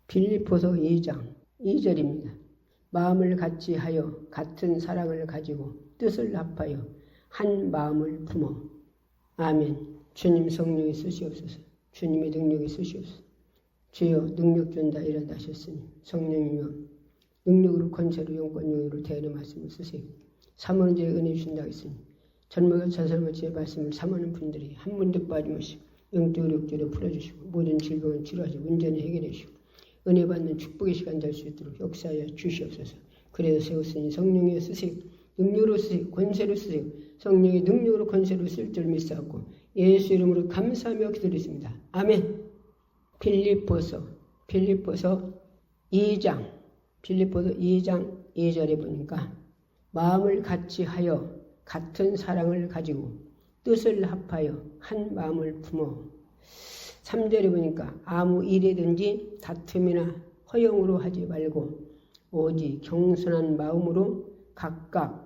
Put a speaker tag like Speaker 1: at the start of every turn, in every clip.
Speaker 1: 빌립보서 2장 2절입니다. 마음을 같이 하여 같은 사랑을 가지고 뜻을 합하여 한 마음을 품어. 아멘. 주님 성령이 쓰시옵소서. 주님의 능력이 쓰시옵소서. 주여 능력 준다 이란다 하셨으니 성령이여 능력으로 권세로 영권용으로 대하는 말씀을 쓰세요. 사모하는 자에 은혜 주신다 했으니 전마가 자살과 제 말씀을 사모하는 분들이 한 분도 빠짐없이 영적으로 육적으로 풀어주시고 모든 질병을 치료하시고 문제는 해결해 주시고 은혜 받는 축복의 시간 될 수 있도록 역사하여 주시옵소서. 그래서 세웠으니 성령이여 쓰세요. 능력으로 쓰세요. 권세로 쓰세요. 성령의 능력으로 권세로 쓸 줄 믿사옵고 예수 이름으로 감사하며 기도드렸습니다. 아멘. 빌립보서 2장 2절에 보니까 마음을 같이 하여 같은 사랑을 가지고 뜻을 합하여 한 마음을 품어. 3절에 보니까 아무 일이든지 다툼이나 허영으로 하지 말고 오직 경선한 마음으로 각각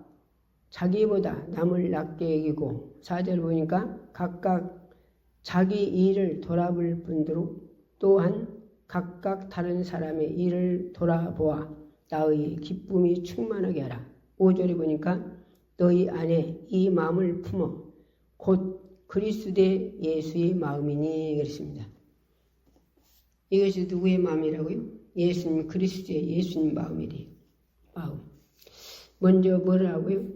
Speaker 1: 자기보다 남을 낮게 여기고 4절 보니까 각각 자기 일을 돌아볼 뿐더러 또한 각각 다른 사람의 일을 돌아보아 나의 기쁨이 충만하게 하라. 5절에 보니까 너희 안에 이 마음을 품어 곧 그리스도의 예수의 마음이니 그랬습니다. 이것이 누구의 마음이라고요? 예수님 그리스도의 예수님 마음이래요. 마음. 먼저 뭐라고요?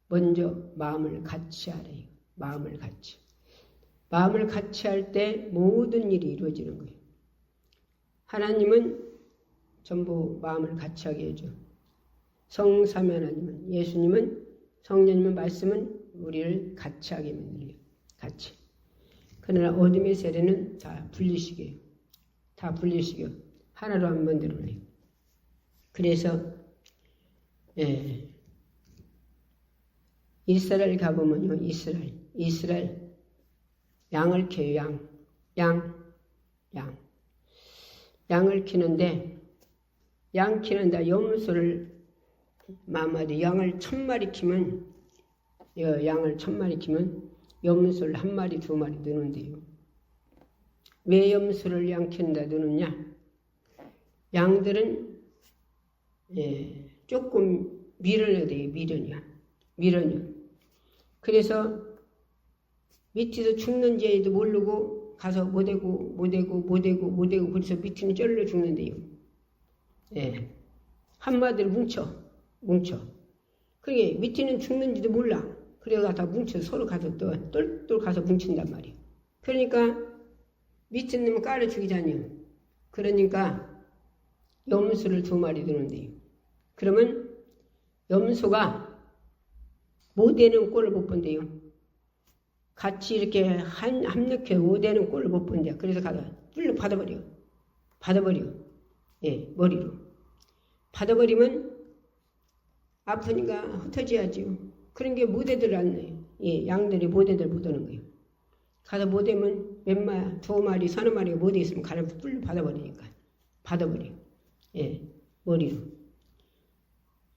Speaker 1: 먼저 마음을 같이 하래요. 마음을 같이. 마음을 같이 할 때 모든 일이 이루어지는 거예요. 하나님은 전부 마음을 같이 하게 해줘. 성삼위 하나님은, 예수님은, 성령님은 말씀은 우리를 같이 하게 만들어요. 같이. 그러나 어둠의 세례는 다 분리시켜요. 다 분리시켜. 하나로 한 만들어내요. 그래서 이스라엘 가보면요. 이스라엘 양을 키워요. 양을 키는데 양 키는데 염소를 마마리 양을 1000마리 키면 양을 1000마리 키면 염소를 1마리 2마리 넣는데요. 왜 염소를 양 키는다 넣느냐? 양들은 조금 밀어내야 돼요. 밀어녀. 그래서 밑에서 죽는지도 모르고 가서 못되고 그래서 밑에는 쩔려 죽는데요. 한마디로 뭉쳐. 그게 밑에는 죽는지도 몰라. 그래가 다 뭉쳐 서로 가서 또 똘똘 가서 뭉친단 말이에요. 그러니까 밑에 놈은 깔아 죽이잖아요. 그러니까 염소를 2마리 두는데요. 그러면 염소가 못되는 꼴을 못 본대요. 같이 이렇게 합력해 못되는 꼴을 못 본대요. 그래서 가서 뿔로 받아버려. 머리로. 받아버리면 아프니까 흩어져야죠. 그런 게 못애들 않네. 양들이 못애들 못 오는 거예요. 가서 못되면 몇 마리, 2마리, 3마리가 못돼 있으면 가서 뿔로 받아버리니까. 받아버려. 머리로.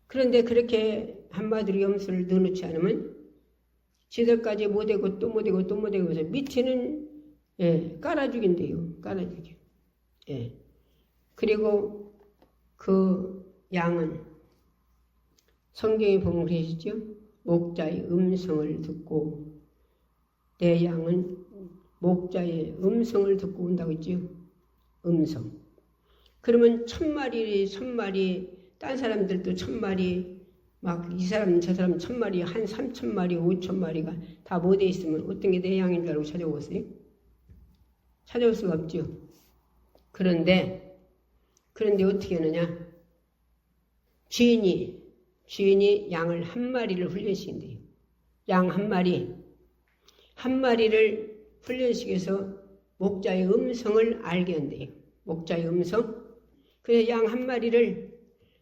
Speaker 1: 그런데 그렇게 한마디로 염소를 넣어놓지 않으면 지들까지 못되고 또 못되고 해서 밑에는 깔아 죽인대요. 깔아 죽여. 그리고 그 양은 성경에 보면 그러시죠? 목자의 음성을 듣고 내 양은 목자의 음성을 듣고 온다고 했죠? 음성. 그러면 1000마리, 딴 사람들도 1000마리, 막 이 사람 저 사람 1000마리, 한 3000마리, 5000마리가 다 못돼 있으면 어떤 게 내 양인 줄 알고 찾아오겠어요? 찾아올 수가 없죠. 그런데 어떻게 하느냐? 주인이 양을 1마리를 훈련시킨대요. 양 1마리를 훈련시켜서 목자의 음성을 알게 한대요. 목자의 음성. 그래서 양 1마리를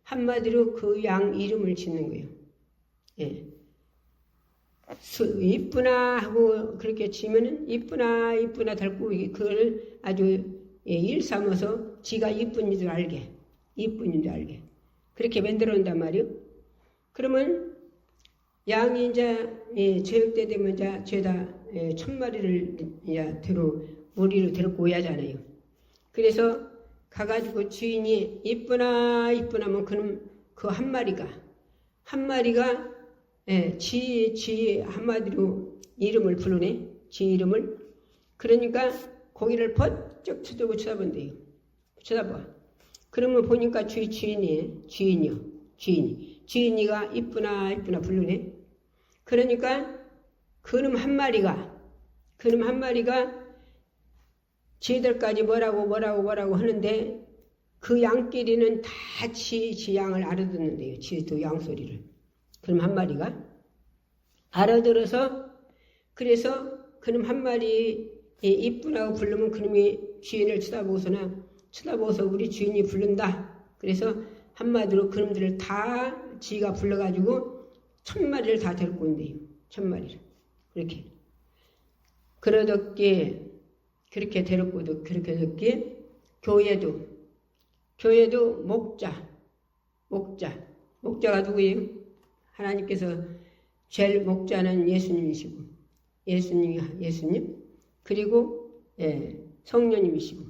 Speaker 1: 한마디로 그 양 이름을 짓는 거예요. 이쁘나 하고 그렇게 지면은 이쁘나 달고 그걸 아주 일삼아서 지가 이쁜 줄 알게. 그렇게 만들어 온단 말이요. 그러면 양이 이제 저녁 때 되면 죄다 1000마리를 이제 머리로 데리고 오야 하잖아요. 그래서 가가지고 주인이 이쁘나 이쁘나면 그놈 그 한 마리가 지 한마디로 이름을 부르네. 지 이름을. 그러니까 고기를 번쩍 쳐다본대요. 쳐다봐. 그러면 보니까 주인이에요. 주인이가 이쁘나 부르네. 그러니까 그놈 한 마리가 지들까지 뭐라고 하는데 그 양끼리는 다 지 양을 알아듣는데요. 지도 양 소리를. 그럼 한 마리가 알아들어서 그래서 그놈 한 마리 이쁘다고 부르면 그놈이 주인을 쳐다보고서 우리 주인이 부른다. 그래서 한마디로 그놈들을 다 지가 불러가지고 1000마리를 다 데리고 온대요. 1000마리를. 그렇게 데리고도 그렇게 듣기 교회도 목자가 누구예요? 하나님께서 제일 목자는 예수님이시고 예수님 그리고 성령님이시고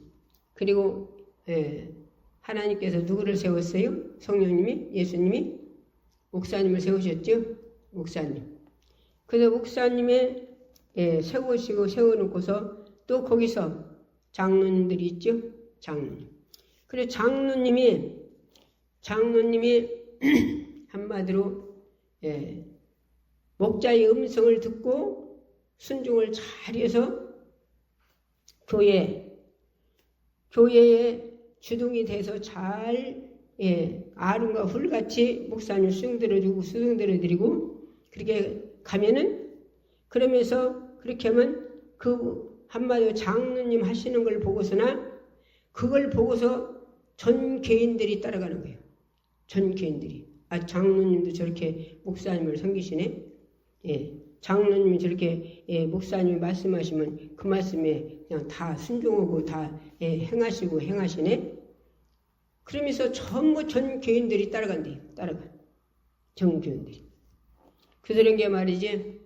Speaker 1: 그리고 하나님께서 누구를 세웠어요? 성령님이 예수님이 목사님을 세우셨죠? 목사님. 그래서 목사님의 세워놓고서 또 거기서 장로님들이 있죠? 장로님. 그래서 장로님이 한마디로 목자의 음성을 듣고 순종을 잘해서 교회에 주동이 돼서 잘 아름과 훌같이 목사님 수용들어드리고 그렇게 가면은 그러면서 그렇게 하면 그 한마디로 장로님 하시는 걸 보고서나 그걸 보고서 전 교인들이 따라가는 거예요. 전 교인들이. 장로님도 저렇게 목사님을 섬기시네. 장로님이 저렇게 목사님이 말씀하시면 그 말씀에 그냥 다 순종하고 다 행하시네. 그러면서 전부 전 교인들이 따라간대요. 전 교인들이. 그런 게 말이지.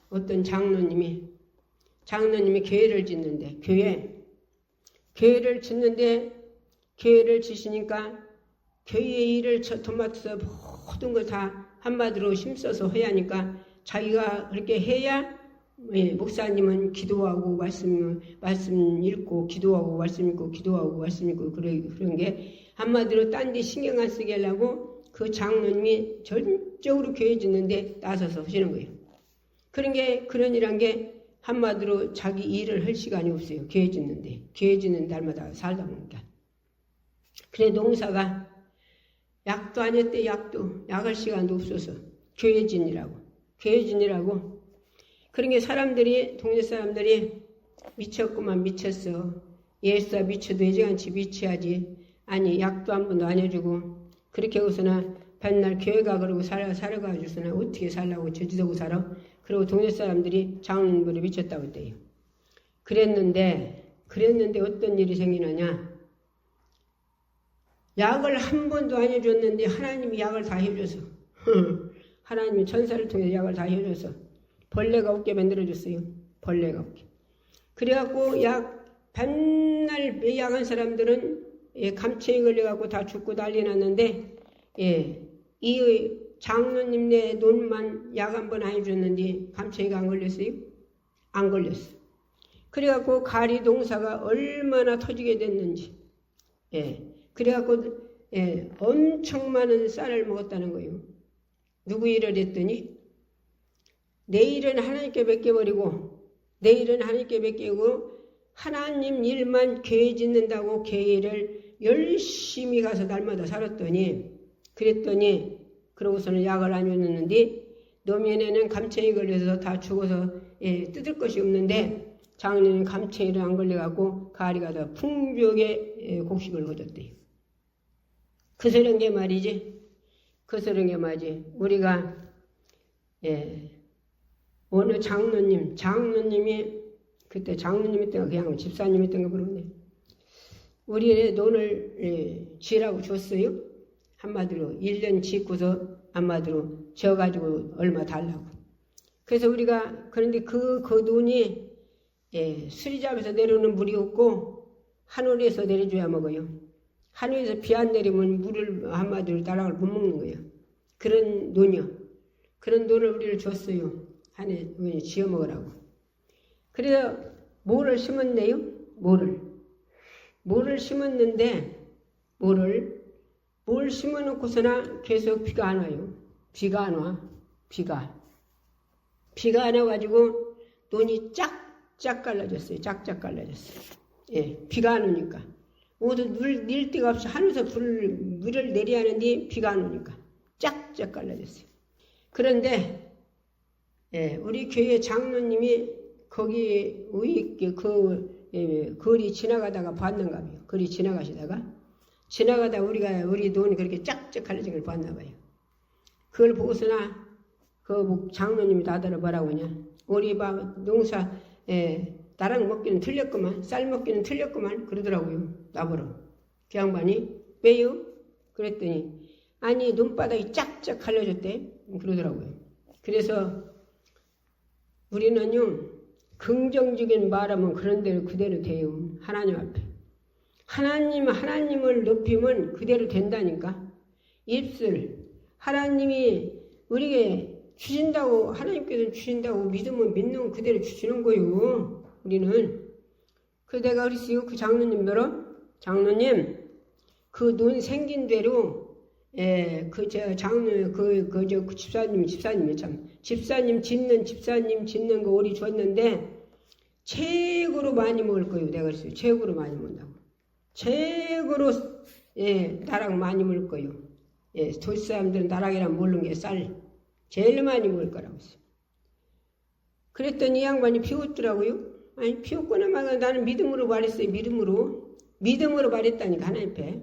Speaker 1: 어떤 장로님이 교회를 짓는데 교회를 지시니까 교회의 일을 도맡아서 모든 걸 다 한마디로 힘써서 해야 하니까 자기가 그렇게 해야 목사님은 기도하고 말씀 읽고 기도하고 말씀 읽고 그런 게 한마디로 딴 데 신경 안 쓰게 하려고 그 장로님이 전적으로 교회 짓는데 나서서 하시는 거예요. 그런 일한 게 한마디로 자기 일을 할 시간이 없어요. 교회 짓는 날마다 살다 보니까. 그래 농사가 약도 안 했대. 약할 시간도 없어서 교회 지니라고. 그런 게 동네 사람들이 미쳤어. 예수가 미쳐도 예정한치 미쳐야지. 아니 약도 한 번도 안 해주고 그렇게 하고서나 맨날 교회가 그러고 살아가지고서나 어떻게 살라고 저지르고 살아. 그리고 동네 사람들이 장로님보다 미쳤다고 했대요. 그랬는데 어떤 일이 생기느냐. 약을 한 번도 안 해줬는데 하나님이 약을 다 해줘서 하나님이 천사를 통해서 약을 다 해줘서 벌레가 없게 만들어줬어요. 벌레가 없게. 그래갖고 맨날 약한 사람들은 감체에 걸려갖고 다 죽고 난리 났는데 이 장로님네 논만 약 한 번 안 해줬는데 감체가 안 걸렸어요? 안 걸렸어. 그래갖고 가리 농사가 얼마나 터지게 됐는지. 그래갖고 엄청 많은 쌀을 먹었다는 거예요. 누구 일을 했더니 내일은 하나님께 맡겨버리고 하나님 일만 교회 짓는다고 교회를 열심히 가서 날마다 살았더니 그러고서는 약을 안 줬는데 노면에는 감청이 걸려서 다 죽어서 뜯을 것이 없는데 장로는 감청이를 안 걸려갖고 가리가 더 풍족의 곡식을 거뒀대요. 그런 게 말이지. 우리가 어느 장로님이 그때 장로님이 때가 그냥 집사님이 때가 그러네. 우리의 논을 지라고 줬어요. 한마디로 1년 짓고서 한마디로 져가지고 얼마 달라고. 그래서 우리가 그런데 그 논이 수리잡에서 내려오는 물이 없고 하늘에서 내려줘야 먹어요. 하늘에서 비 안 내리면 물을 한마디로 나락을 못 먹는 거예요. 그런 논이요. 그런 논을 우리를 줬어요. 하늘 지어 먹으라고. 그래서 모를 심었네요. 모를 심었는데 뭘 심어놓고서나 계속 비가 안 와요. 비가 안 와. 비가 안 와가지고 논이 쫙쫙 갈라졌어요. 쫙쫙 갈라졌어요. 예, 비가 안 오니까. 모두 늘 데가 없이 하늘에서 물을 내려야 하는데 비가 안 오니까 쫙쫙 갈라졌어요. 그런데 예, 우리 교회 장로님이 거기 거리 지나가다가 봤는가 봐요. 거리 지나가다 우리 논이 그렇게 쫙쫙 갈라진 걸 봤나 봐요. 그걸 보고서나 그 장로님이 나더러 뭐라고 하냐. 우리 농사 나랑 먹기는 틀렸구만. 쌀 먹기는 틀렸구만. 그러더라고요. 나보러. 그 양반이 왜요? 그랬더니 아니 눈바닥이 쫙쫙 갈라졌대. 그러더라고요. 그래서 우리는요. 긍정적인 말하면 그런 대로 그대로 돼요. 하나님 앞에. 하나님을 높이면 그대로 된다니까. 입술. 하나님이 우리에게 주신다고, 하나님께서 주신다고 믿으면 믿는 그대로 주시는 거요. 우리는. 그 내가 그랬어요. 그 장로님들은, 장로님, 그 눈 생긴 대로, 그 집사님이 참, 집사님 짓는 거 오리 줬는데, 최고로 많이 먹을 거예요. 내가 그랬어요. 최고로 많이 먹는다고. 최고로, 나랑 많이 먹을 거예요. 도시 사람들은 나락이란 모르는 게 쌀. 제일 많이 먹을 거라고 했어요. 그랬더니 이 양반이 비웃더라고요. 아니 비웃거나 말거나 나는 믿음으로 말했어요. 믿음으로 말했다니까 하나님 앞에.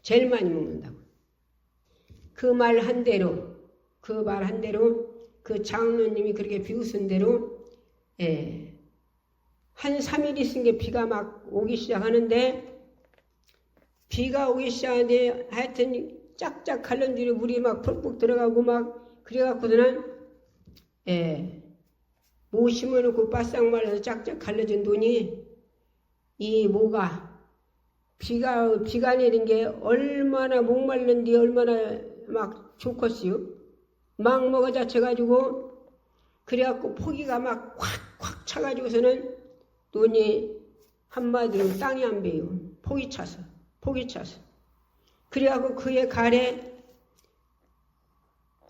Speaker 1: 제일 많이 먹는다고. 그 말 한 대로 그 장로님이 그렇게 비웃은 대로 한 3일 있은 게 비가 막 오기 시작하는데 하여튼 짝짝 갈른 뒤로 물이 막 푹푹 들어가고 막 그래갖고서는 모 심어놓고 바싹 말라서 짝짝 갈라진 돈이 이 모가 비가 내린 게 얼마나 목말른데 얼마나 막 좋겠어요. 막 먹어 자쳐가지고 그래갖고 포기가 막 확 차가지고서는 돈이 한마디로 땅이 안 베요. 포기 차서. 그래갖고 그의 갈에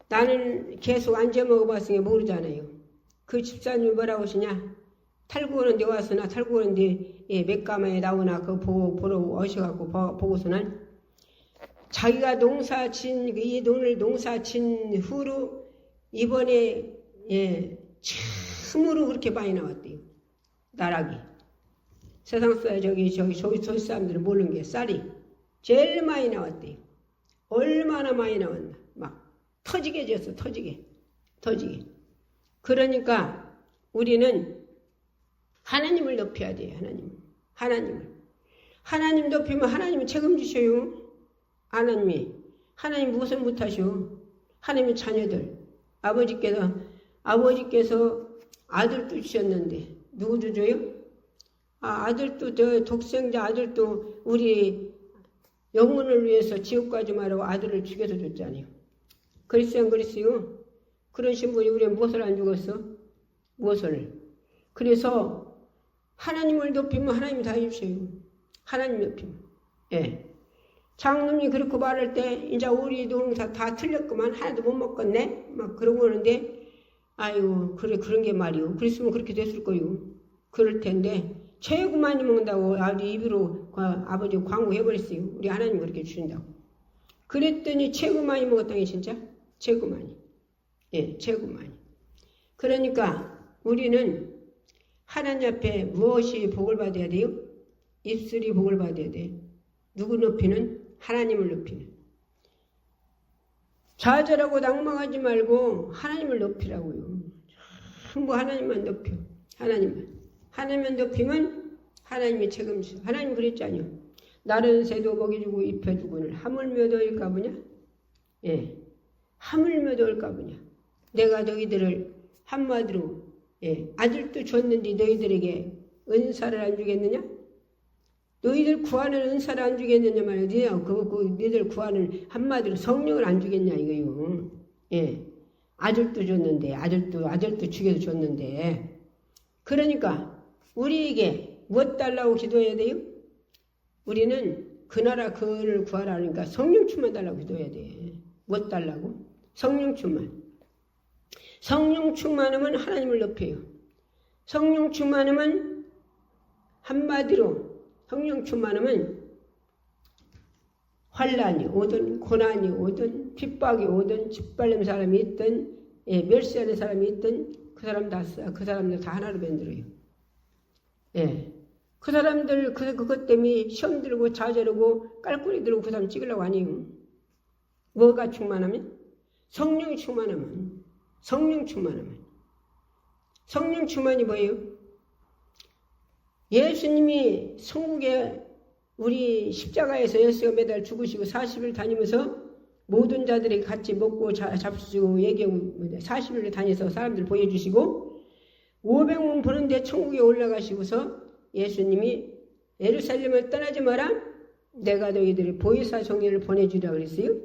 Speaker 1: 나는 계속 앉아 먹어봤으니 모르잖아요. 그 집사님이 뭐라고 하시냐. 탈구 오는데 와서나 탈구 오는데 맥가마에 나오나 그거 보러 오셔갖고 보고서는 자기가 이 돈을 농사 진 후로 이번에 처음으로 그렇게 많이 나왔대요. 나락이. 세상사 저기 사람들은 모르는 게 쌀이 제일 많이 나왔대요. 얼마나 많이 나왔나. 막 터지게 졌어. 터지게. 그러니까 우리는 하나님을 높여야 돼요. 하나님 높이면 하나님이 책임지셔요. 하나님 무엇을 못하셔. 하나님의 자녀들. 아버지께서 아들도 주셨는데 누구도 줘요? 아들도 독생자 아들도 우리 영혼을 위해서 지옥 가지 말라고 아들을 죽여서 줬잖아요. 그랬어요. 그러신 분이 우리는 무엇을 안 죽었어? 무엇을? 그래서 하나님을 높이면 하나님이 다 해주셔요. 하나님 높이면. 장로님이 그렇게 말할 때 이제 우리 농사 다 틀렸구만. 하나도 못 먹겠네. 막 그러고 오는데 아유 그런 게 말이요. 그랬으면 그렇게 됐을 거요. 그럴 텐데 최고 많이 먹는다고 아버지 입으로 아버지 광고해버렸어요. 우리 하나님 그렇게 주신다고. 그랬더니 최고 많이 먹었다니 진짜. 최고 많이. 최고 많이. 그러니까 우리는 하나님 앞에 무엇이 복을 받아야 돼요? 입술이 복을 받아야 돼. 누구 높이는? 하나님을 높이는. 좌절하고 낭망하지 말고 하나님을 높이라고요. 전부 하나님만 높여. 하나님만 높이면 하나님이 책임져. 하나님 그랬잖아요. 날은 새도 먹여주고 입혀주고는 하물며 더일까 보냐? 하물며 더일까 보냐? 내가 너희들을 한마디로 아들도 줬는데 너희들에게 은사를 안 주겠느냐? 너희들 구하는 은사를 안 주겠느냐 말이야. 너희들 구하는 한마디로 성령을 안 주겠냐 이거요. 예, 아들도 줬는데 아들도 죽여서 줬는데 그러니까 우리에게 무엇 달라고 기도해야 돼요? 우리는 그 나라 그를 구하라 하니까 성령 충만 달라고 기도해야 돼. 무엇 달라고? 성령 충만. 성령 충만하면 하나님을 높여요. 성령 충만하면 한마디로 성령 충만하면 환란이 오든 고난이 오든 핍박이 오든 짓밟는 사람이 있든 멸시하는 사람이 있든 그 사람들 다 하나로 만들어요. 예. 그 사람들 그것 때문에 시험 들고 좌절하고 깔꾸리 들고 그 사람 찍으려고 아니에요. 뭐가 충만하면? 성령이 충만하면. 성령 충만이 뭐예요? 예수님이 천국에 우리 십자가에서 예수가 매달 죽으시고 40일 다니면서 모든 자들이 같이 먹고 잡수고 얘기하고 40일을 다녀서 사람들 보여주시고 500문 보는데 천국에 올라가시고서 예수님이 예루살렘을 떠나지 마라. 내가 너희들이 보혜사 성령을 보내주라 그랬어요.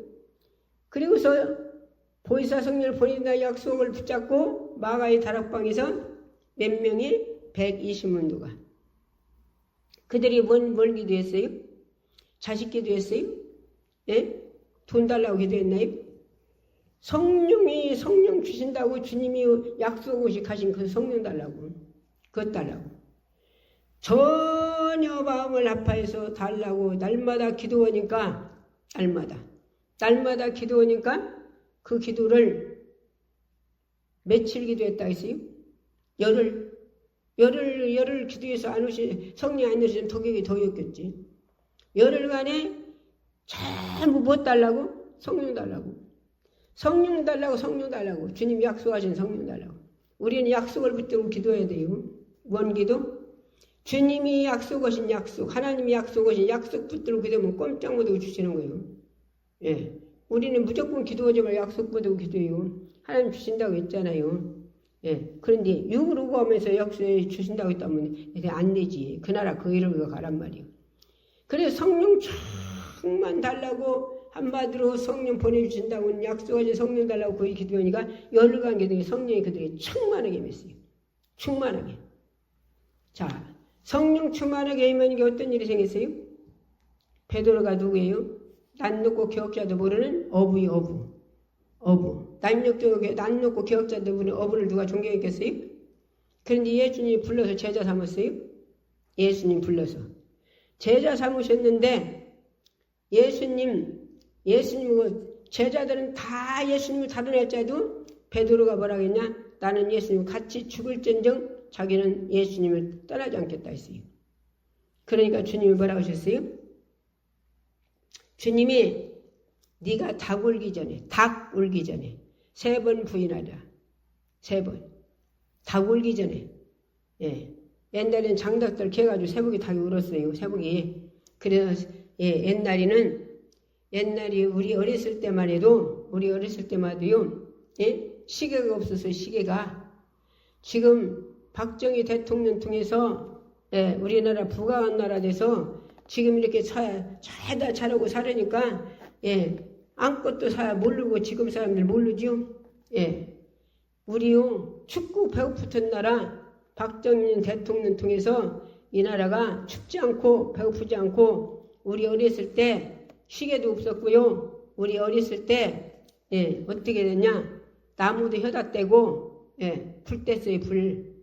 Speaker 1: 그리고서 보혜사 성령을 보내준다 약속을 붙잡고 마가의 다락방에서 몇 명이 120문도가 그들이 뭘 기도했어요? 자식 기도했어요? 예? 돈 달라고 기도했나요? 성령 주신다고 주님이 약속없이 가신 그 성령 달라고. 그것 달라고. 전혀 마음을 아파해서 달라고 날마다 기도하니까 날마다 기도하니까 그 기도를 며칠 기도했다 했어요? 열흘 기도해서 안 오시 성령 안 오시면 도격이 더 였겠지. 열흘간에 전부 뭐 달라고? 성령 달라고. 주님 약속하신 성령 달라고. 우리는 약속을 붙들고 기도해야 돼요. 뭔 기도? 주님이 약속하신 약속, 하나님이 약속하신 약속 붙들고 기도하면 꼼짝 못하고 주시는 거예요. 예, 우리는 무조건 기도하지 말고 약속 붙들고 기도해요. 하나님 주신다고 했잖아요. 예, 그런데 육으로 구하면서 약속해 주신다고 했다면 안 되지. 그 나라 그 일을 가란 말이에요. 그래서 성령 충만 달라고 한마디로 성령 보내주신다고 약속하신 성령 달라고 거기 기도하니까 열흘간 기도에 성령이 그들에게 충만하게 맺어요. 충만하게. 자, 성령 충만하게 하면 이게 어떤 일이 생겼어요? 베드로가 누구예요? 난 놓고 기억자도 모르는 어부. 난 놓고 기억자도 모르는 어부를 누가 존경했겠어요? 그런데 예수님이 불러서 제자 삼았어요? 예수님 불러서. 제자 삼으셨는데 제자들은 다 예수님을 다뤄냈자도 베드로가 뭐라고 했냐? 나는 예수님 같이 죽을전정 자기는 예수님을 떠나지 않겠다 했어요. 그러니까 주님이 뭐라고 하셨어요? 주님이 네가 닭 울기 전에 3번 부인하라. 3번. 닭 울기 전에. 예. 옛날에는 장닭들 캐가지고 새벽에 닭이 울었어요. 새벽에. 그래서 옛날에 우리 어렸을 때만 해도요. 예? 시계가 없어서 시계가 지금 박정희 대통령 통해서 우리나라 부강한 나라 돼서 지금 이렇게 잘하고 살으니까 아무것도 모르고 지금 사람들 모르죠. 우리요 춥고 배고프던 나라 박정희 대통령 통해서 이 나라가 춥지 않고 배고프지 않고 우리 어렸을 때 시계도 없었고요. 우리 어렸을 때 어떻게 됐냐? 나무도 혀다 떼고 불 뗐어요. 불.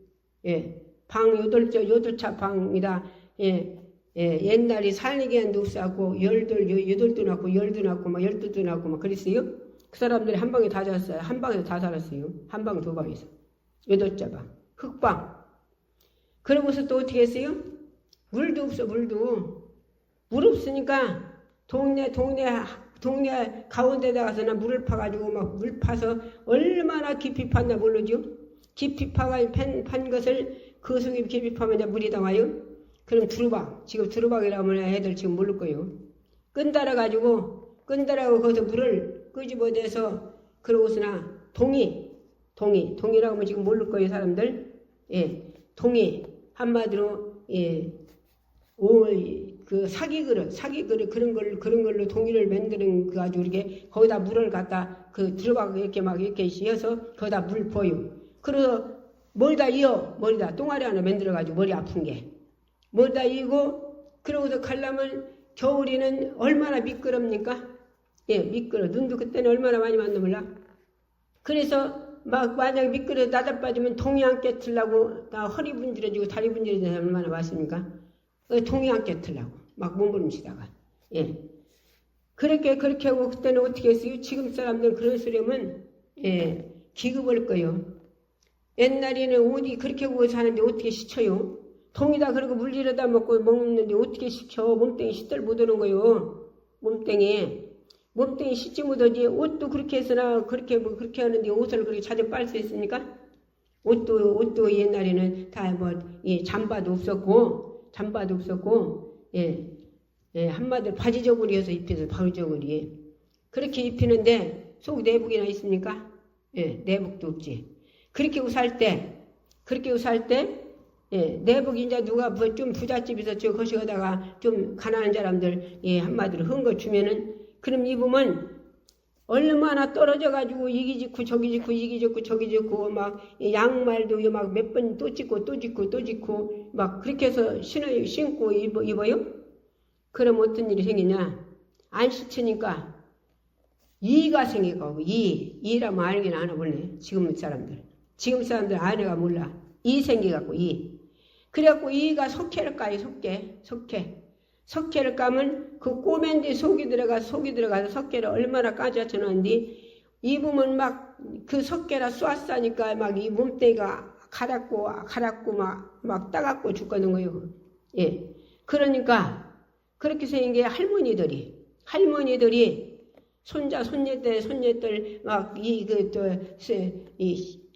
Speaker 1: 방 8차 방이다. 옛날에 살리기한도 없었고 열도 낳고 열도 낳고 막 12도 낳고 막 그랬어요. 그 사람들이 한 방에 다 잤어요. 한 방에서 다 살았어요. 한 방, 두 방에서. 8자 방. 흙방. 그러고서 또 어떻게 했어요? 물도 없어, 물도. 물 없으니까 동네 가운데다 가서 물을 파가지고 막 물 파서 얼마나 깊이 팠나 모르죠? 깊이 판 것을 그 속에 깊이 파면 물이 나와요? 그럼 두루박. 지금 두루박이라면 애들 지금 모를 거예요. 끈달아가지고 거기서 물을 끄집어내서 그러고서나 동이라고 하면 지금 모를 거예요, 사람들. 동이. 한마디로, 그 사기 그릇 그런 걸로 동이를 만드는 그 아주 이렇게 거기다 물을 갖다 그 들어가고 이렇게 막 이렇게 씌어서 거기다 물 부어요. 그래서 머리다 이어 머리다 똥아리 하나 만들어가지고 머리 아픈 게 머리다 이고 그러고서 가려면 겨울에는 얼마나 미끄럽니까? 예, 미끄러. 눈도 그때는 얼마나 많이 맞나 몰라. 그래서 막 만약에 미끄러 나다 빠지면 동이 안 깨트려고 나 허리 분질러지고 다리 분질러지고 얼마나 많습니까? 동이 안 깨트려고 막 몸부림치다가 예. 그렇게 하고 그때는 어떻게 했어요? 지금 사람들은 그런 소리하면 예, 기급할 거요. 옛날에는 어디 그렇게 하고 사는데 어떻게 시쳐요? 동이다 그러고 물리려다 먹고 먹는데 어떻게 시켜? 몸뚱이 시들 못 오는 거요. 몸뚱이 씻지 못하지. 옷도 그렇게 해서나 그렇게 하는데 옷을 그렇게 자주 빨 수 있습니까? 옷도 옛날에는 다 잠바도 없었고 한마디로 바지 저고리여서 입혀서 바로 저고리. 그렇게 입히는데 속 내복이나 있습니까? 예, 내복도 없지. 그렇게 하고 살 때 내복 이제 누가 좀 부잣집에서 저 거시하다가 좀 가난한 사람들 한마디로 헌거 주면은 그럼 입으면 얼마나 떨어져가지고 이기 짓고 저기 짓고 막 양말도 막 몇 번 또 짓고 막 그렇게 해서 신고 입어요? 그럼 어떤 일이 생기냐? 안 씻으니까 이가 생기고 이라면 알긴 안 해보네. 지금 사람들 아내가 몰라. 이 생겨갖고 그래갖고 이가 석회를 까요. 석회를 까면 그 꼬맨 데 속이 들어가서 석회를 얼마나 까져놨는데 입으면 막 그 석회라 쏘았으니까 막 이 몸뚱이가 가랍고 막 따갑고 죽거든 거요. 예. 그러니까 그렇게 생긴 게 할머니들이 손녀들 막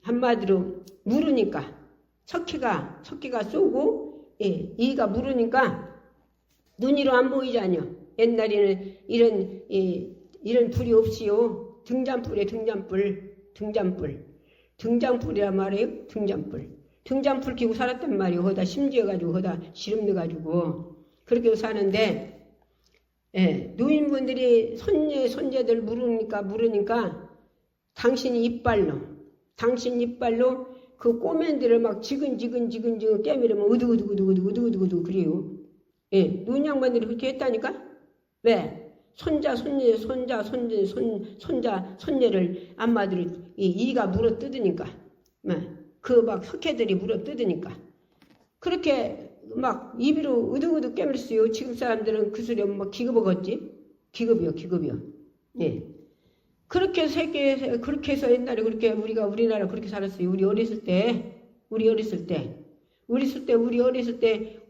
Speaker 1: 한마디로 물으니까 석회가 쏘고 이가 물으니까 눈으로 안 보이잖여. 옛날에는 이런 불이 없이요. 등잔불이라 말이에요. 등잔불 끼고 살았단 말이에요. 거기다 심지어가지고 거기다 시름 넣어가지고 그렇게 사는데 노인분들이 손녀들 물으니까 당신 이빨로 그 꼬맨들을 막 지근지근 깨미르면 으두구두구 그래요. 예, 노인 양반들이 그렇게 했다니까? 왜? 손녀를 안마디로 이가 물어 뜯으니까. 그 막 석회들이 물어 뜯으니까. 그렇게 막 입으로 으두구두 깨물었어요. 지금 사람들은 그 소리 하면 막 기급하겠지? 기급이요. 예. 그렇게 해서 옛날에 우리나라 그렇게 살았어요. 우리 어렸을 때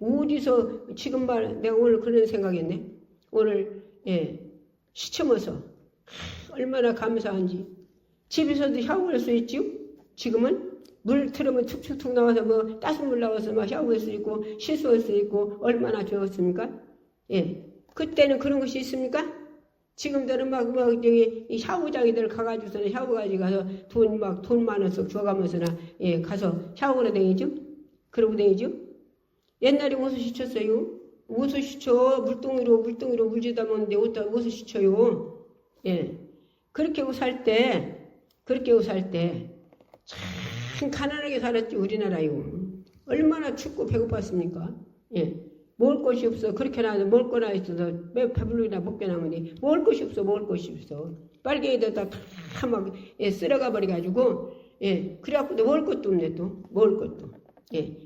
Speaker 1: 어디서 지금 내가 오늘 그런 생각했네. 오늘 시쳐먹어서 얼마나 감사한지. 집에서도 샤워할 수 있지요. 지금은 물 틀으면 툭툭툭 나와서 따뜻한 물 나와서 막 샤워할 수 있고 실수할 수 있고 얼마나 좋았습니까? 예. 그때는 그런 것이 있습니까? 지금들은 막 저기 샤워장이들 가가지고서는 샤워가지고 가서 돈 많아서 줘가면서나 가서 샤워를 다니죠. 그러고 다니죠. 옛날에 옷을 씻었어요. 옷을 씻어 물동이로 물 주다 먹는데 옷을 씻어요. 예. 그렇게 하고 살 때 참 가난하게 살았지 우리나라요. 얼마나 춥고 배고팠습니까? 예. 먹을 것이 없어. 그렇게 나도 먹을 거나 있어서 배불리나 먹게 나오니 먹을 것이 없어. 빨갱이들 다 막 쓸어가 버려가지고 그래갖고 먹을 것도 없네 또 먹을 것도.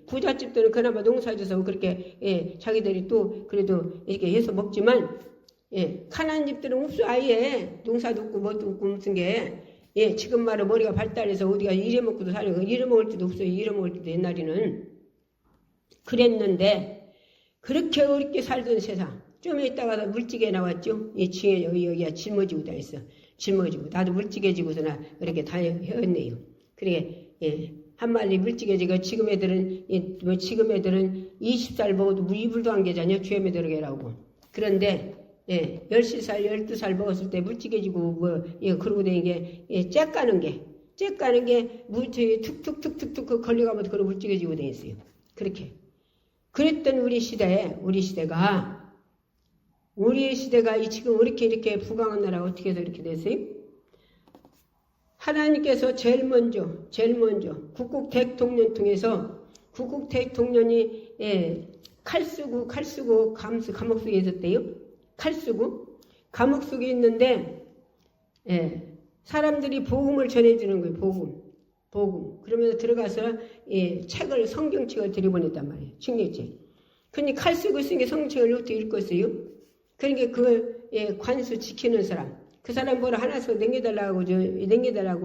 Speaker 1: 부잣집들은 그나마 농사져서 그렇게 자기들이 또 그래도 이렇게 해서 먹지만 가난한 집들은 없어. 아예 농사도 없고 뭐도 없고 무슨 게 지금 말로 머리가 발달해서 어디가 이래 먹고도 살고 이래 먹을 때도 없어요. 이래 먹을 때도 옛날에는 그랬는데 그렇게 어렵게 살던 세상. 좀 있다가 물찌개 나왔죠. 이 층에 여기가 짊어지고 다녔어. 나도 물찌개지고서나 그렇게 다녔네요. 그래 한 마리 물찌개지고 지금 애들은 20살 먹어도 이불도 안 개잖여. 죄매 들어가라고. 그런데 10살 12살 먹었을 때 물찌개지고 그러고 다니는 게 쬐 까는 게 물찌개 툭툭툭툭툭 걸려가면서 그런 물찌개지고 다녔어요. 그렇게. 그랬던 우리 시대가 우리의 시대가 지금 이렇게 부강한 나라가 어떻게 해서 이렇게 됐어요? 하나님께서 제일 먼저 국국 대통령 통해서 국국 대통령이 칼 쓰고 감옥 속에 있었대요. 칼 쓰고 감옥 속에 있는데 사람들이 복음을 전해주는 거예요. 복음. 그러면서 들어가서 성경책을 들이보냈단 말이에요. 칙례책. 근데 칼 쓰고 있으니까 성경책을 어떻게 읽었어요? 그러니까 그걸 관수 지키는 사람. 그 사람 보러 하나씩 남겨달라고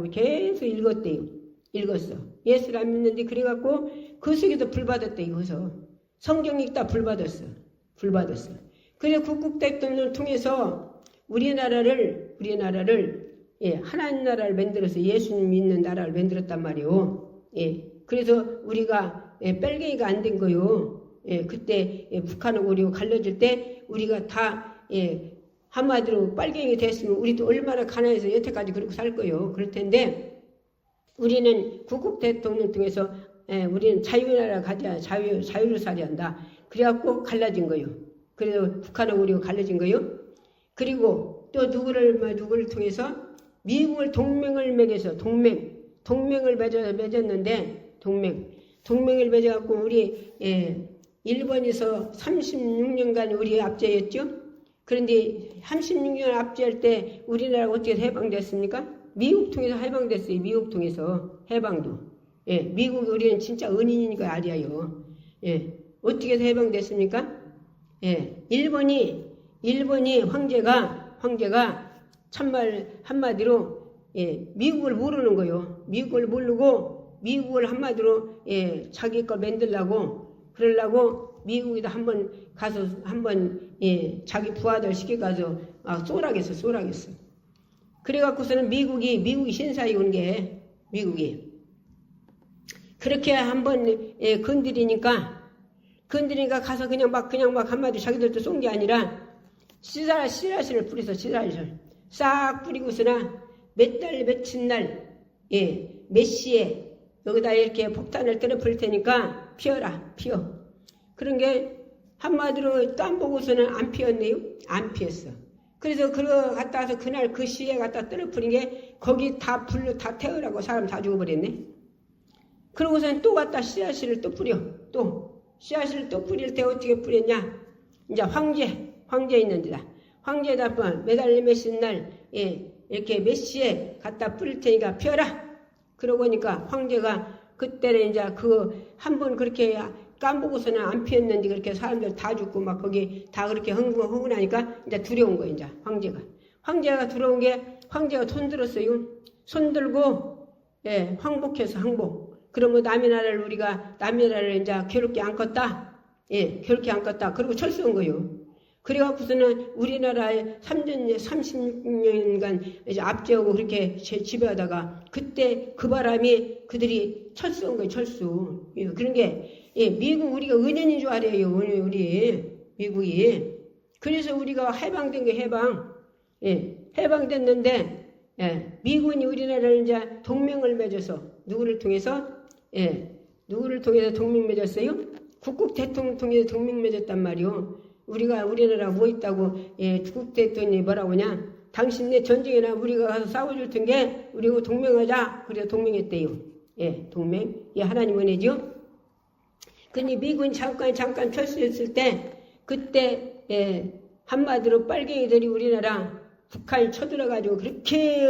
Speaker 1: 계속 읽었어. 예수를 안 믿는데 그래갖고 그 속에도 불받았대요. 그래서 성경 읽다 불받았어. 그래서 국국 대통령을 통해서 우리나라를 하나님 나라를 만들어서 예수님 믿는 나라를 만들었단 말이에요. 그래서 우리가 빨갱이가 안 된 거요. 그때 북한하고 우리가 갈라질 때 우리가 다 한마디로 빨갱이 됐으면 우리도 얼마나 가난해서 여태까지 그렇게 살 거요. 그럴 텐데 우리는 국국 대통령 통해서 우리는 자유나라 가져야 자유를 살아야 한다. 그래갖고 갈라진 거요. 그래서 북한하고 우리가 갈라진 거요. 그리고 또 누구를 통해서 미국을 동맹을 맺어서 동맹을 맺었는데 동맹을 맺어갖고 우리 일본에서 36년간 우리 압제였죠. 그런데 36년 압제할 때 우리나라가 어떻게 해방됐습니까? 미국 통해서 해방됐어요. 미국 통해서 해방도. 미국이 우리는 진짜 은인이니까 알아요. 어떻게 해서 해방됐습니까? 일본이 황제가 참말 한마디로 미국을 모르는 거요. 미국을 모르고 미국을 한마디로 자기 걸 그러려고 미국에다 한번 가서 자기 부하들 시켜가서 쏘라겠어. 그래갖고서는 미국이 신사에 온 게 미국이 그렇게 한번 건드리니까 가서 그냥 막 한마디 자기들도 쏜 게 아니라 씨앗을 뿌려서 씨앗을 싹 뿌리고서나 몇 달 며칠 날 몇 시에 여기다 이렇게 폭탄을 떨어뜨릴 테니까 피어라. 그런 게 한마디로 땀 보고서는 안 피었네요. 안 피었어. 그래서 그거 갖다 와서 그날 그 시에 갖다 떨어뜨린 게 거기 다 불로 다 태우라고 사람 다 죽어버렸네. 그러고서는 또 갖다 씨앗을 또 뿌려. 씨앗을 또 뿌릴 때 어떻게 뿌렸냐. 이제 황제 있는 데다. 황제에다 매달 몇십 날 이렇게 몇 시에 갖다 뿌릴 테니까 피어라. 그러고 보니까 황제가 그때는 이제 한 번 그렇게 깜보고서는 안 피었는데 그렇게 사람들 다 죽고 막 거기 다 그렇게 흥분하니까 이제 두려운 거예요. 이제 황제가 들어온 게 황제가 손 들었어요. 손 들고 항복해서 항복. 그러면 남의 나라를 이제 괴롭게 안 껐다. 괴롭게 안 껐다. 그리고 철수한 거예요. 그래갖고서는 우리나라에 36년간 이제 압제하고 그렇게 지배하다가 그때 그 바람이 그들이 철수한 거예요. 철수. 그런 게 미국 우리가 은연인 줄 알아요. 우리 미국이. 그래서 우리가 해방된 게 해방됐는데 미군이 우리나라를 이제 동맹을 맺어서 누구를 통해서 동맹 맺었어요? 국국 대통령 통해서 동맹 맺었단 말이요. 우리나라 뭐 있다고 국국 대통령이 뭐라고 하냐? 당신네 전쟁이나 우리가 가서 싸워줄 텐게 우리가 동맹하자. 그래서 동맹했대요. 동맹. 하나님 은혜죠. 근데 미군이 잠깐 철수했을 때 그때 한마디로 빨갱이들이 우리나라 북한을 쳐들어가지고 그렇게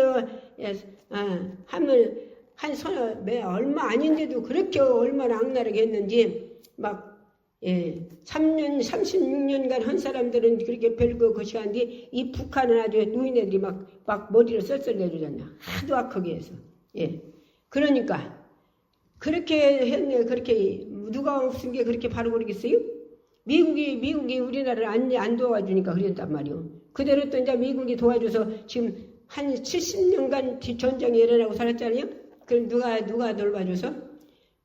Speaker 1: 얼마 아닌데도 그렇게 얼마나 악랄하게 했는지 막 36년간 한 사람들은 그렇게 별거 것이 한데 이 북한은 아주 노인네들이 막 머리를 썰썰 내주잖냐. 하도 악하게 해서. 그러니까 그렇게 했네. 그렇게 누가 없은 게 그렇게 바로 그러겠어요? 미국이 우리나라를 안 도와주니까 그랬단 말이요. 그대로 또 이제 미국이 도와줘서 지금 한 70년간 전쟁이 일어나고 살았잖아요. 그럼 누가 돌봐줘서?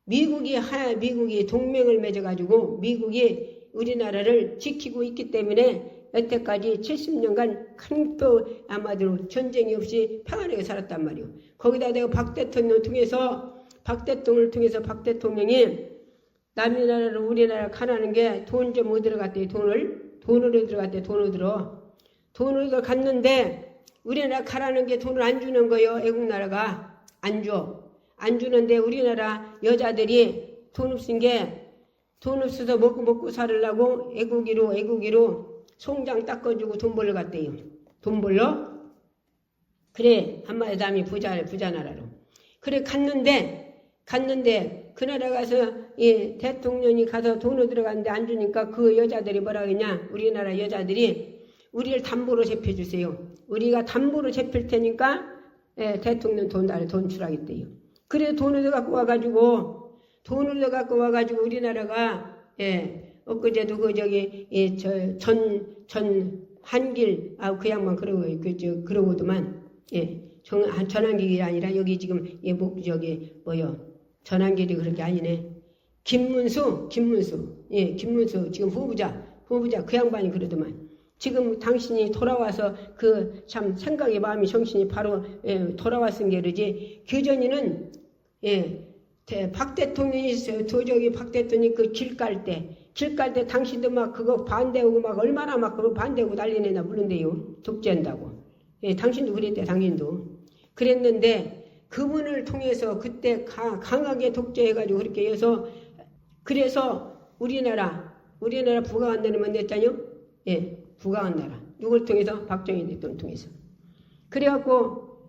Speaker 1: 미국이 동맹을 맺어가지고 미국이 우리나라를 지키고 있기 때문에 여태까지 70년간 큰표 아마도 전쟁이 없이 평안하게 살았단 말이에요. 거기다 내가 박 대통령을 통해서 박 대통령이 남의 나라로 우리나라 가라는 게 돈 좀 얻으러 갔대요. 돈으로 들어갔대. 돈으로 들어갔는데 우리나라 가라는 게 돈을 안 주는 거예요. 애국 나라가 안 줘. 안 주는데 우리나라 여자들이 돈 없어서 먹고 살으려고 애국이로 송장 닦아주고 돈 벌러 갔대요. 돈 벌러? 그래, 한마디로 하면 부자 나라로. 그래, 갔는데 그 나라 가서 대통령이 가서 돈으로 들어갔는데 안 주니까 그 여자들이 뭐라 그러냐? 우리나라 여자들이 우리를 담보로 잡혀주세요. 우리가 담보로 잡힐 테니까 대통령 돈 주라겠대요. 그래, 돈을 갖고 와가지고 우리나라가 엊그제도 전 한길 그 양반 그러고도만 전한길이 아니라 여기 지금 전한길이 그렇게 아니네. 김문수 지금 후보자 그 양반이 그러더만. 지금 당신이 돌아와서 그 참 생각의 마음이 정신이 바로 돌아왔은 게 그러지. 그전에는 박 대통령이 도저히 박 대통령이 그 길 깔 때 당신도 막 그거 반대하고 막 얼마나 막 그거 반대하고 난리내나 물는데요. 독재한다고. 당신도 그랬대. 당신도 그랬는데 그분을 통해서 그때 강하게 독재해가지고 그렇게 해서 그래서 우리나라 부강한 나라만 됐잖요. 부강한 나라. 누굴 통해서? 박정희 대통령 통해서. 그래갖고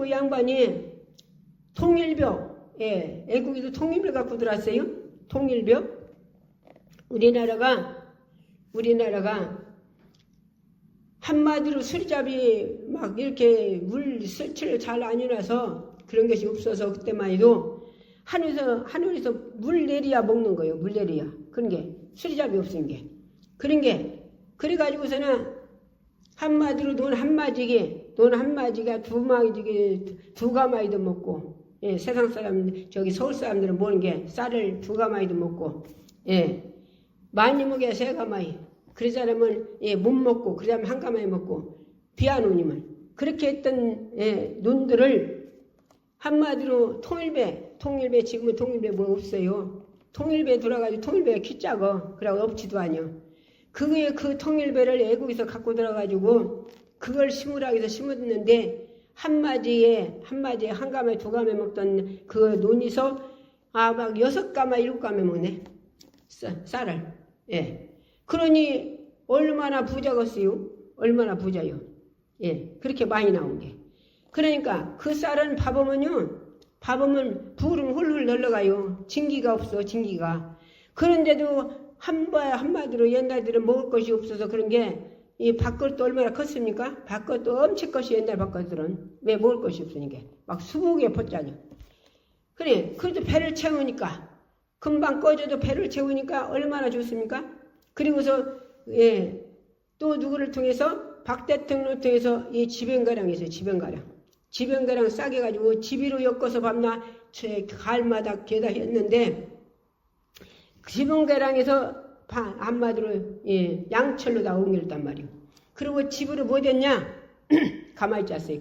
Speaker 1: 이 양반이 통일교, 애국에도 통일교 갖고 들어왔어요. 통일교. 우리나라가 한마디로 술잡이 막 이렇게 물 설치를 잘 안 해놔서 그런 것이 없어서 그때만 해도 하늘에서 물 내려야 먹는 거예요. 물 내려야. 그런 게 술잡이 없은 게. 그런 게 그래가지고서는 한마디로 돈 한마디가 두 가마이도 먹고 세상 사람 서울 사람들은 모르는 게 쌀을 두 가마이도 먹고 많이 먹어야 세 가마이. 그 사람은 못 먹고 그 사람 한 가마이 먹고 비아노님은 그렇게 했던 논들을 한마디로 통일배 지금은 통일배 뭐 없어요. 통일배 들어가지고 통일배가 키 작어. 그러고 없지도 않여. 그 통일배를 애국에서 갖고 들어가지고 그걸 심으라고 해서 심었는데 한마디에 한 가마에 두 가마에 먹던 그 논에서 막 6가마 7가마 먹네. 쌀을. 그러니 얼마나 부자겠어요? 얼마나 부자요? 그렇게 많이 나온 게. 그러니까 그 쌀은 밥으면 부름 훌훌 날라가요. 징기가 없어. 그런데도 한마디로 옛날들은 먹을 것이 없어서 그런 게 이 밥것도 얼마나 컸습니까? 밥것도 엄청 컸이 옛날 밥것들은. 왜 먹을 것이 없으니까. 막 수북에 퍼짜죠. 그래, 그래도 배를 채우니까 금방 꺼져도 배를 채우니까 얼마나 좋습니까? 그리고서 또 누구를 통해서 박 대통령을 통해서 이 지변가량이 있어요. 지변가량 싸게 가지고 집위로 엮어서 밤낮 가을마다 개다 했는데 지변가량에서 한마디로 양철로 다 옮겼단 말이에요. 그리고 집으로 뭐 됐냐? 가마이 짰어요.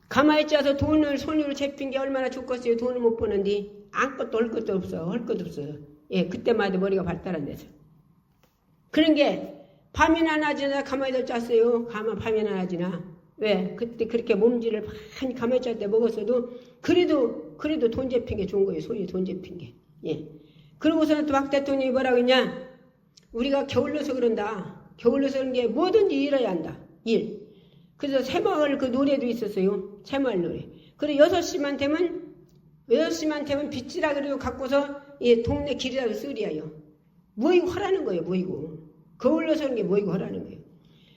Speaker 1: 가마이 짜서 돈을 손으로 잡힌 게 얼마나 좋겠어요. 돈을 못 버는데 아무것도 할 것도 없어요. 그때마다 머리가 발달한 데서. 그런 게 밤이나 낮이나 가마에다 짰어요. 밤이나 낮이나. 왜? 그때 그렇게 몸질을 많이 가마에 짤 때 먹었어도 그래도 돈 잡힌 게 좋은 거예요. 소위 돈 잡힌 게. 그러고서는 또 박 대통령이 뭐라고 했냐? 우리가 게을러서 그런다. 게을러서 그런 게 뭐든지 일해야 한다. 일. 그래서 새마을 그 노래도 있었어요. 새마을 노래. 그리고 6시만 되면 빗지라 그래도 갖고서 동네 길이라도 쓰리야요. 뭐이고 하라는 거예요. 뭐이고. 게을러서 그런 게 뭐이고 하라는 거예요.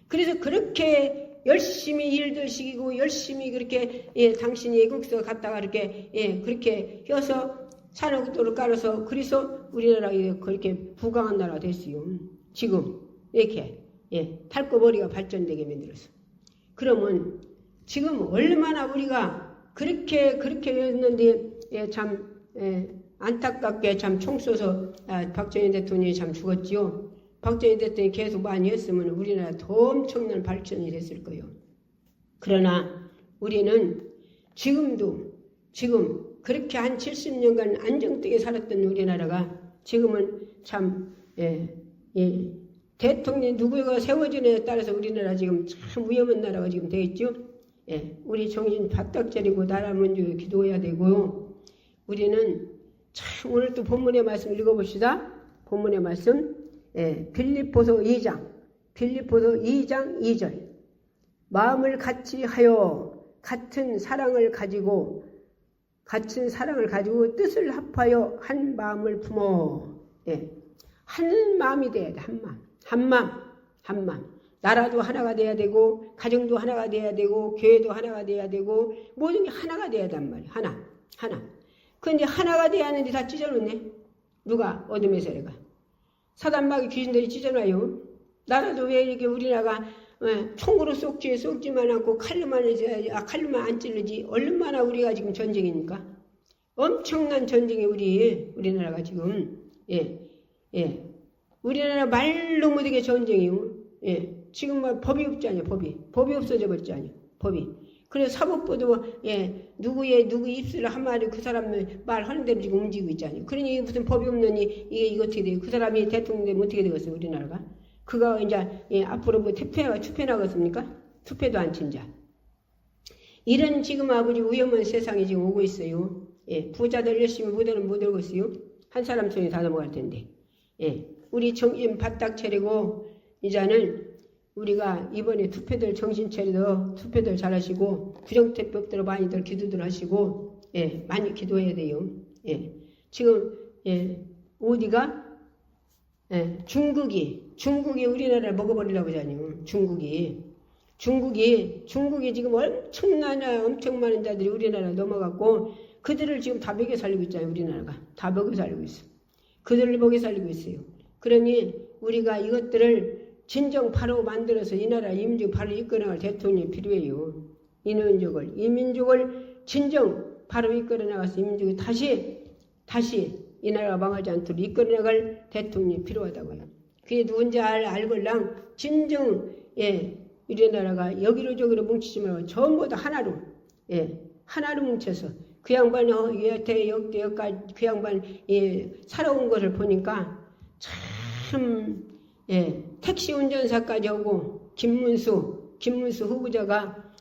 Speaker 1: 그래서 그렇게 열심히 일들 시키고 열심히 그렇게 당신이 애국서 갔다가 그렇게 해서 산업도를 깔아서 그래서 우리나라가 그렇게 부강한 나라가 됐어요. 지금 이렇게 탈거머리가 발전되게 만들어서. 그러면 지금 얼마나 우리가 그렇게 했는데 참 안타깝게 참 총 쏘서 박정희 대통령이 참 죽었지요. 박정희 대통령이 계속 많이 했으면 우리나라 더 엄청난 발전이 됐을 거예요. 그러나 우리는 지금 그렇게 한 70년간 안정되게 살았던 우리나라가 지금은 참 예, 예. 대통령 누구가 세워지느냐에 따라서 우리나라 지금 참 위험한 나라가 지금 되겠죠. 예, 우리 정신 바짝 차리고 나라 먼저 기도해야 되고, 우리는 참 오늘 또 본문의 말씀 읽어봅시다. 본문의 말씀, 예, 빌립보서 2장 2절. 마음을 같이 하여 같은 사랑을 가지고 뜻을 합하여 한 마음을 품어. 예, 한 마음이 돼야 돼. 한 마음. 나라도 하나가 돼야 되고, 가정도 하나가 돼야 되고, 교회도 하나가 돼야 되고, 모든 게 하나가 돼야 된단 말이야. 하나. 그런데 하나가 돼야 하는데 다 찢어놓네. 누가? 어둠의 세력가. 사단마귀 귀신들이 찢어놔요. 나라도 왜 이렇게 우리나라가 총으로 쏘지만 않고 칼로만 안 찔르지. 얼마나 우리가 지금 전쟁이니까. 엄청난 전쟁이 우리나라가 지금. 예. 우리나라 말로 못하게 전쟁이요. 예. 지금 뭐 법이 없지 않냐, 법이 없어져 버렸지 않냐, 법이. 그래서 사법부도, 예, 누구 입술을 한 마디 그 사람 말하는 대로 지금 움직이고 있잖아요. 그러니 무슨 법이 없느니 이게 어떻게 돼요? 그 사람이 대통령 되면 어떻게 되겠어요, 우리나라가? 그가 이제, 예, 앞으로 뭐 투표 나겠습니까? 투표도 안 친자. 이런 지금 아버지 위험한 세상이 지금 오고 있어요. 예, 부자들 열심히 못하는 못 오고 있어요. 한 사람 손에 다 넘어갈 텐데. 예, 우리 정신 바짝 차리고, 이제는 우리가 이번에 투표들 정신 차리도 투표들 잘하시고, 부정태법대로 많이들 기도들 하시고, 예, 많이 기도해야 돼요. 예, 지금, 예, 어디가? 예, 중국이 우리나라를 먹어버리려고 하잖아요. 중국이 지금 엄청 많은 자들이 우리나라 넘어갔고, 그들을 지금 다 먹여 살리고 있잖아요. 우리나라가 다 먹여 살리고 있어. 그들을 먹여 살리고 있어요. 그러니 우리가 이것들을 진정 바로 만들어서 이 나라 이민족 바로 이끌어나갈 대통령이 필요해요. 이 민족을 진정 바로 이끌어나가서 이 민족이 다시 이 나라가 망하지 않도록 이끌어나갈 대통령이 필요하다고요. 그게 누군지 알걸랑 진정, 예, 우리나라가 여기로 저기로 뭉치지 말고 전부 다 하나로 뭉쳐서 그 양반이 역대까지 그 양반이, 예, 살아온 것을 보니까 참, 예, 택시 운전사까지 하고 김문수 후보자가,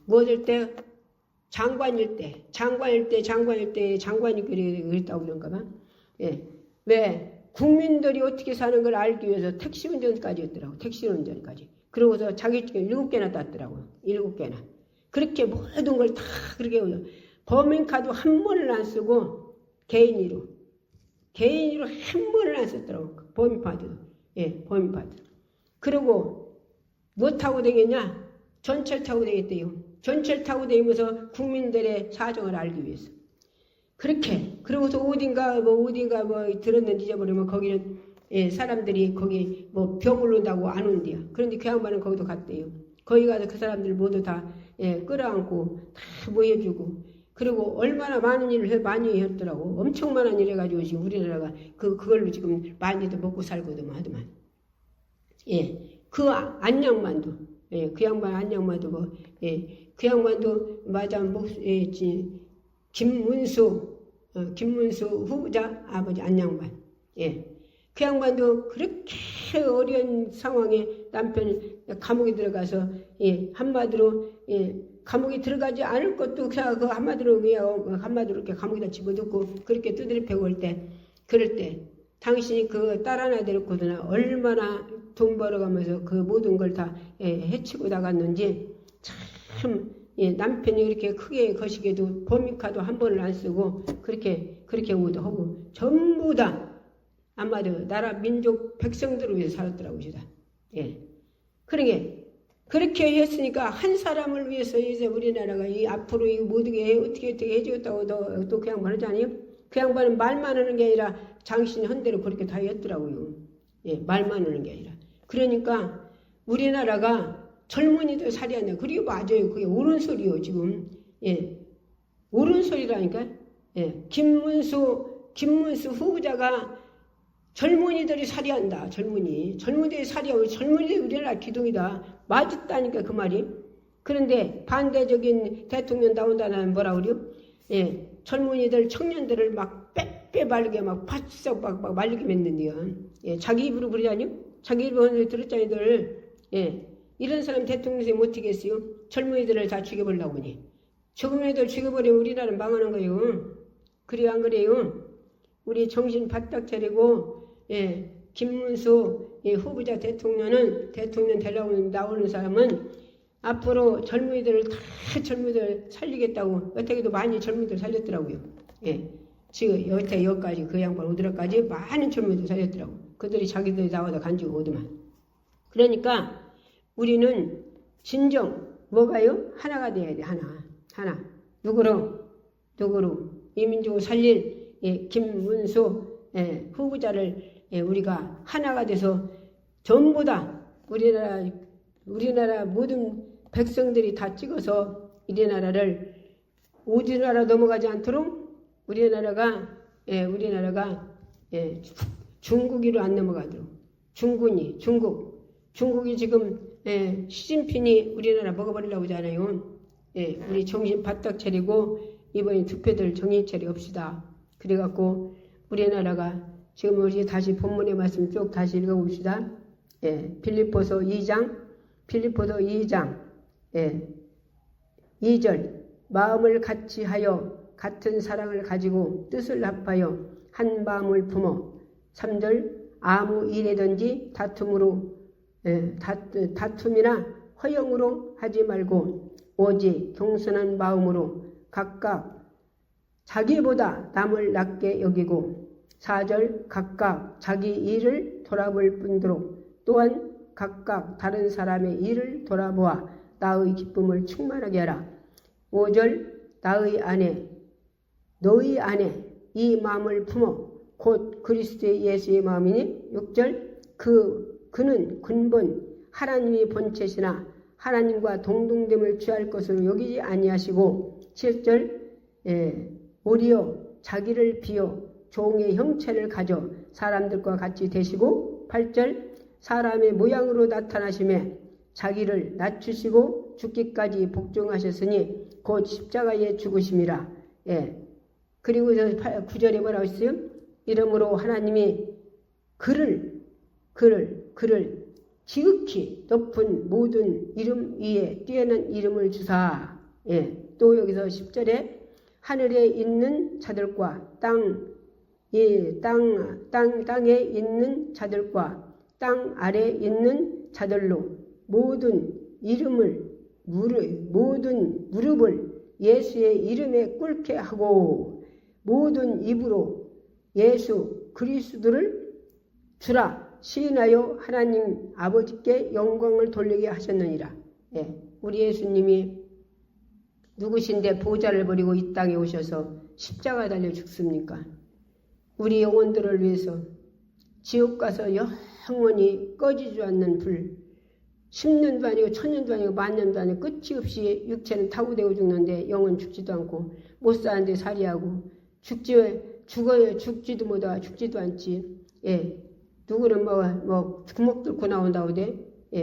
Speaker 1: 무엇일 때 장관이 그랬다고 그런가 봐. 예, 왜 국민들이 어떻게 사는 걸 알기 위해서 택시 운전까지 했더라고. 택시 운전까지. 그러고서 자기 7개나 땄더라고요. 7개나. 그렇게 모든 걸 다 그렇게 법인카드 한 번을 안 쓰고 개인으로 한 번을 안 썼더라고. 법인카드. 예, 법인카드. 그리고 뭐 타고 다녔냐? 전철 타고 다녔대요. 전철 타고 다니면서 국민들의 사정을 알기 위해서. 그렇게. 그러고서 어딘가 들었는지 잊어버리면 거기는, 예, 사람들이 거기 뭐 병을 온다고 안 온대요. 그런데 그 양반은 거기도 갔대요. 거기 가서 그 사람들 모두 다, 예, 끌어안고 다 모여주고, 그리고 얼마나 많은 일을 많이 했더라고. 엄청 많은 일 해가지고 지금 우리나라가 그걸로 지금 많이도 먹고 살고도 하더만. 예, 그 안양만도, 예, 그 양반 안양만도 뭐, 예, 그 양반도 맞아, 예, 김문수 후보자 아버지 안양반. 예, 그 양반도 그렇게 어려운 상황에 남편이 감옥에 들어가서, 예, 한마디로, 예, 감옥에 들어가지 않을 것도 그냥 한마디로 이렇게 감옥에다 집어넣고 그렇게 두드려 패고 그럴 때 당신이 그 딸 하나 데리고도 얼마나 돈 벌어가면서 그 모든 걸 다, 예, 해치고 나갔는지 참, 예, 남편이 이렇게 크게 거시기에도 법인카드 한 번을 안 쓰고 그렇게 오도 하고 전부 다 아마도 나라 민족 백성들을 위해서 살았더라고요. 예, 그렇게 했으니까 한 사람을 위해서 이제 우리나라가 이 앞으로 이 모든 게 어떻게 해주겠다고 또 그 양반 하지 않아요? 그 양반은 말만 하는 게 아니라 당신이 한 대로 그렇게 다 했더라고요. 예, 말만 하는 게 아니라. 그러니까 우리나라가 젊은이들 살이한다. 그리고 맞아요. 그게 옳은 소리요, 지금. 예, 옳은 소리라니까. 예, 김문수 후보자가 젊은이들이 살이한다. 젊은이들이 살이하고 젊은이들이 우리나라 기둥이다. 맞았다니까 그 말이. 그런데 반대적인 대통령 나온다는 뭐라 그래요? 예, 젊은이들, 청년들을 막 빼빼 말리게 막 바싹 막 말리게 맺는데요. 예, 자기 입으로 그러자뇨? 자기 입으로 들었자니들. 예, 이런 사람 대통령이 못 하겠어요? 젊은이들을 다 죽여보려고 보니. 젊은이들 죽여버리면 우리나라는 망하는 거예요. 그래요, 안 그래요? 우리 정신 바짝 차리고, 예, 김문수 후보자 대통령 되려고 나오는 사람은 앞으로 젊은이들을 다 젊은이들 살리겠다고 어떻게도 많이 젊은이들 살렸더라고요. 예, 지금 여기까지 그 양반 오더라까지 많은 젊은이들 살렸더라고. 그들이 자기들이 나와서 간지고 오더만. 그러니까 우리는 진정 뭐가요? 하나가 돼야 돼. 하나. 누구로 이 민족을 살릴 김문수 후보자를 우리가 하나가 돼서 전부 다 우리나라 모든 백성들이 다 찍어서 우리나라를 어디나라 넘어가지 않도록 우리나라가 중국으로 안 넘어가도록 중국이 지금 시진핑이 우리나라 먹어버리려고 하잖아요. 우리 정신 바짝 차리고 이번에 투표들 정신 차려봅시다. 그래갖고 우리나라가 지금 우리 다시 본문의 말씀 쭉 다시 읽어봅시다. 빌립보서 2장 2절 마음을 같이 하여 같은 사랑을 가지고 뜻을 합하여 한 마음을 품어 3절 아무 일에든지 다툼이나 허영으로 하지 말고 오직 겸손한 마음으로 각각 자기보다 남을 낮게 여기고 4절 각각 자기 일을 돌아볼 뿐더러 또한 각각 다른 사람의 일을 돌아보아 나의 기쁨을 충만하게 하라. 5절 너희 안에 이 마음을 품어 곧 그리스도의 예수의 마음이니 6절 그는 근본 하나님이 본체시나 하나님과 동등됨을 취할 것으로 여기지 아니하시고 7절 오히려 자기를 비워 종의 형체를 가져 사람들과 같이 되시고 8절 사람의 모양으로 나타나심에 자기를 낮추시고 죽기까지 복종하셨으니 곧 십자가에 죽으심이라. 그리고 9절에 뭐라고 했어요? 이러므로 하나님이 그를 지극히 높은 모든 이름 위에 뛰어난 이름을 주사. 또 여기서 10절에 하늘에 있는 자들과 땅에 있는 자들과 땅 아래 있는 자들로 모든 무릎을 예수의 이름에 꿇게 하고 모든 입으로 예수 그리스도를 주라 시인하여 하나님 아버지께 영광을 돌리게 하셨느니라. 우리 예수님이 누구신데 보좌를 버리고 이 땅에 오셔서 십자가 달려 죽습니까? 우리 영혼들을 위해서 지옥 가서 영원히 꺼지지 않는 불 10년도 아니고 1000년도 아니고 10,000년도 아니고 끝이 없이 육체는 타고되고 죽는데 영은 죽지도 않고 못 사는데 살이하고 죽지도 못하 죽지도 않지. 누구는 뭐 구멍 뚫고 나온다고 돼?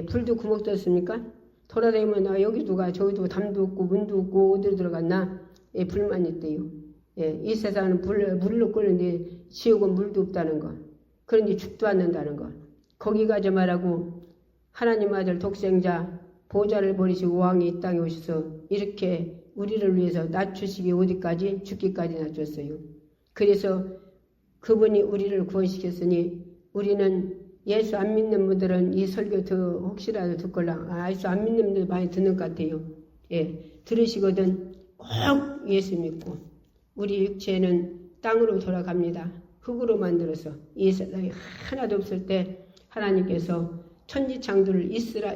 Speaker 1: 불도 구멍 뚫습니까? 돌아다니면 여기도 가 저기도 담도 없고 문도 없고 어디로 들어갔나? 불만 있대요. 이 세상은 물로 끓는데 지옥은 물도 없다는 거. 그런데 죽도 않는다는 거. 거기 가지 말라고 하나님 아들 독생자 보좌를 버리시고 왕이 이 땅에 오셔서 이렇게 우리를 위해서 낮추시기 어디까지? 죽기까지 낮췄어요. 그래서 그분이 우리를 구원시켰으니 우리는 예수 안 믿는 분들은 이 설교 혹시라도 듣걸라. 예수 안 믿는 분들 많이 듣는 것 같아요. 들으시거든 꼭 예수 믿고 우리 육체는 땅으로 돌아갑니다. 흙으로 만들어서 이 세상에 하나도 없을 때 하나님께서 천지창조를 있으라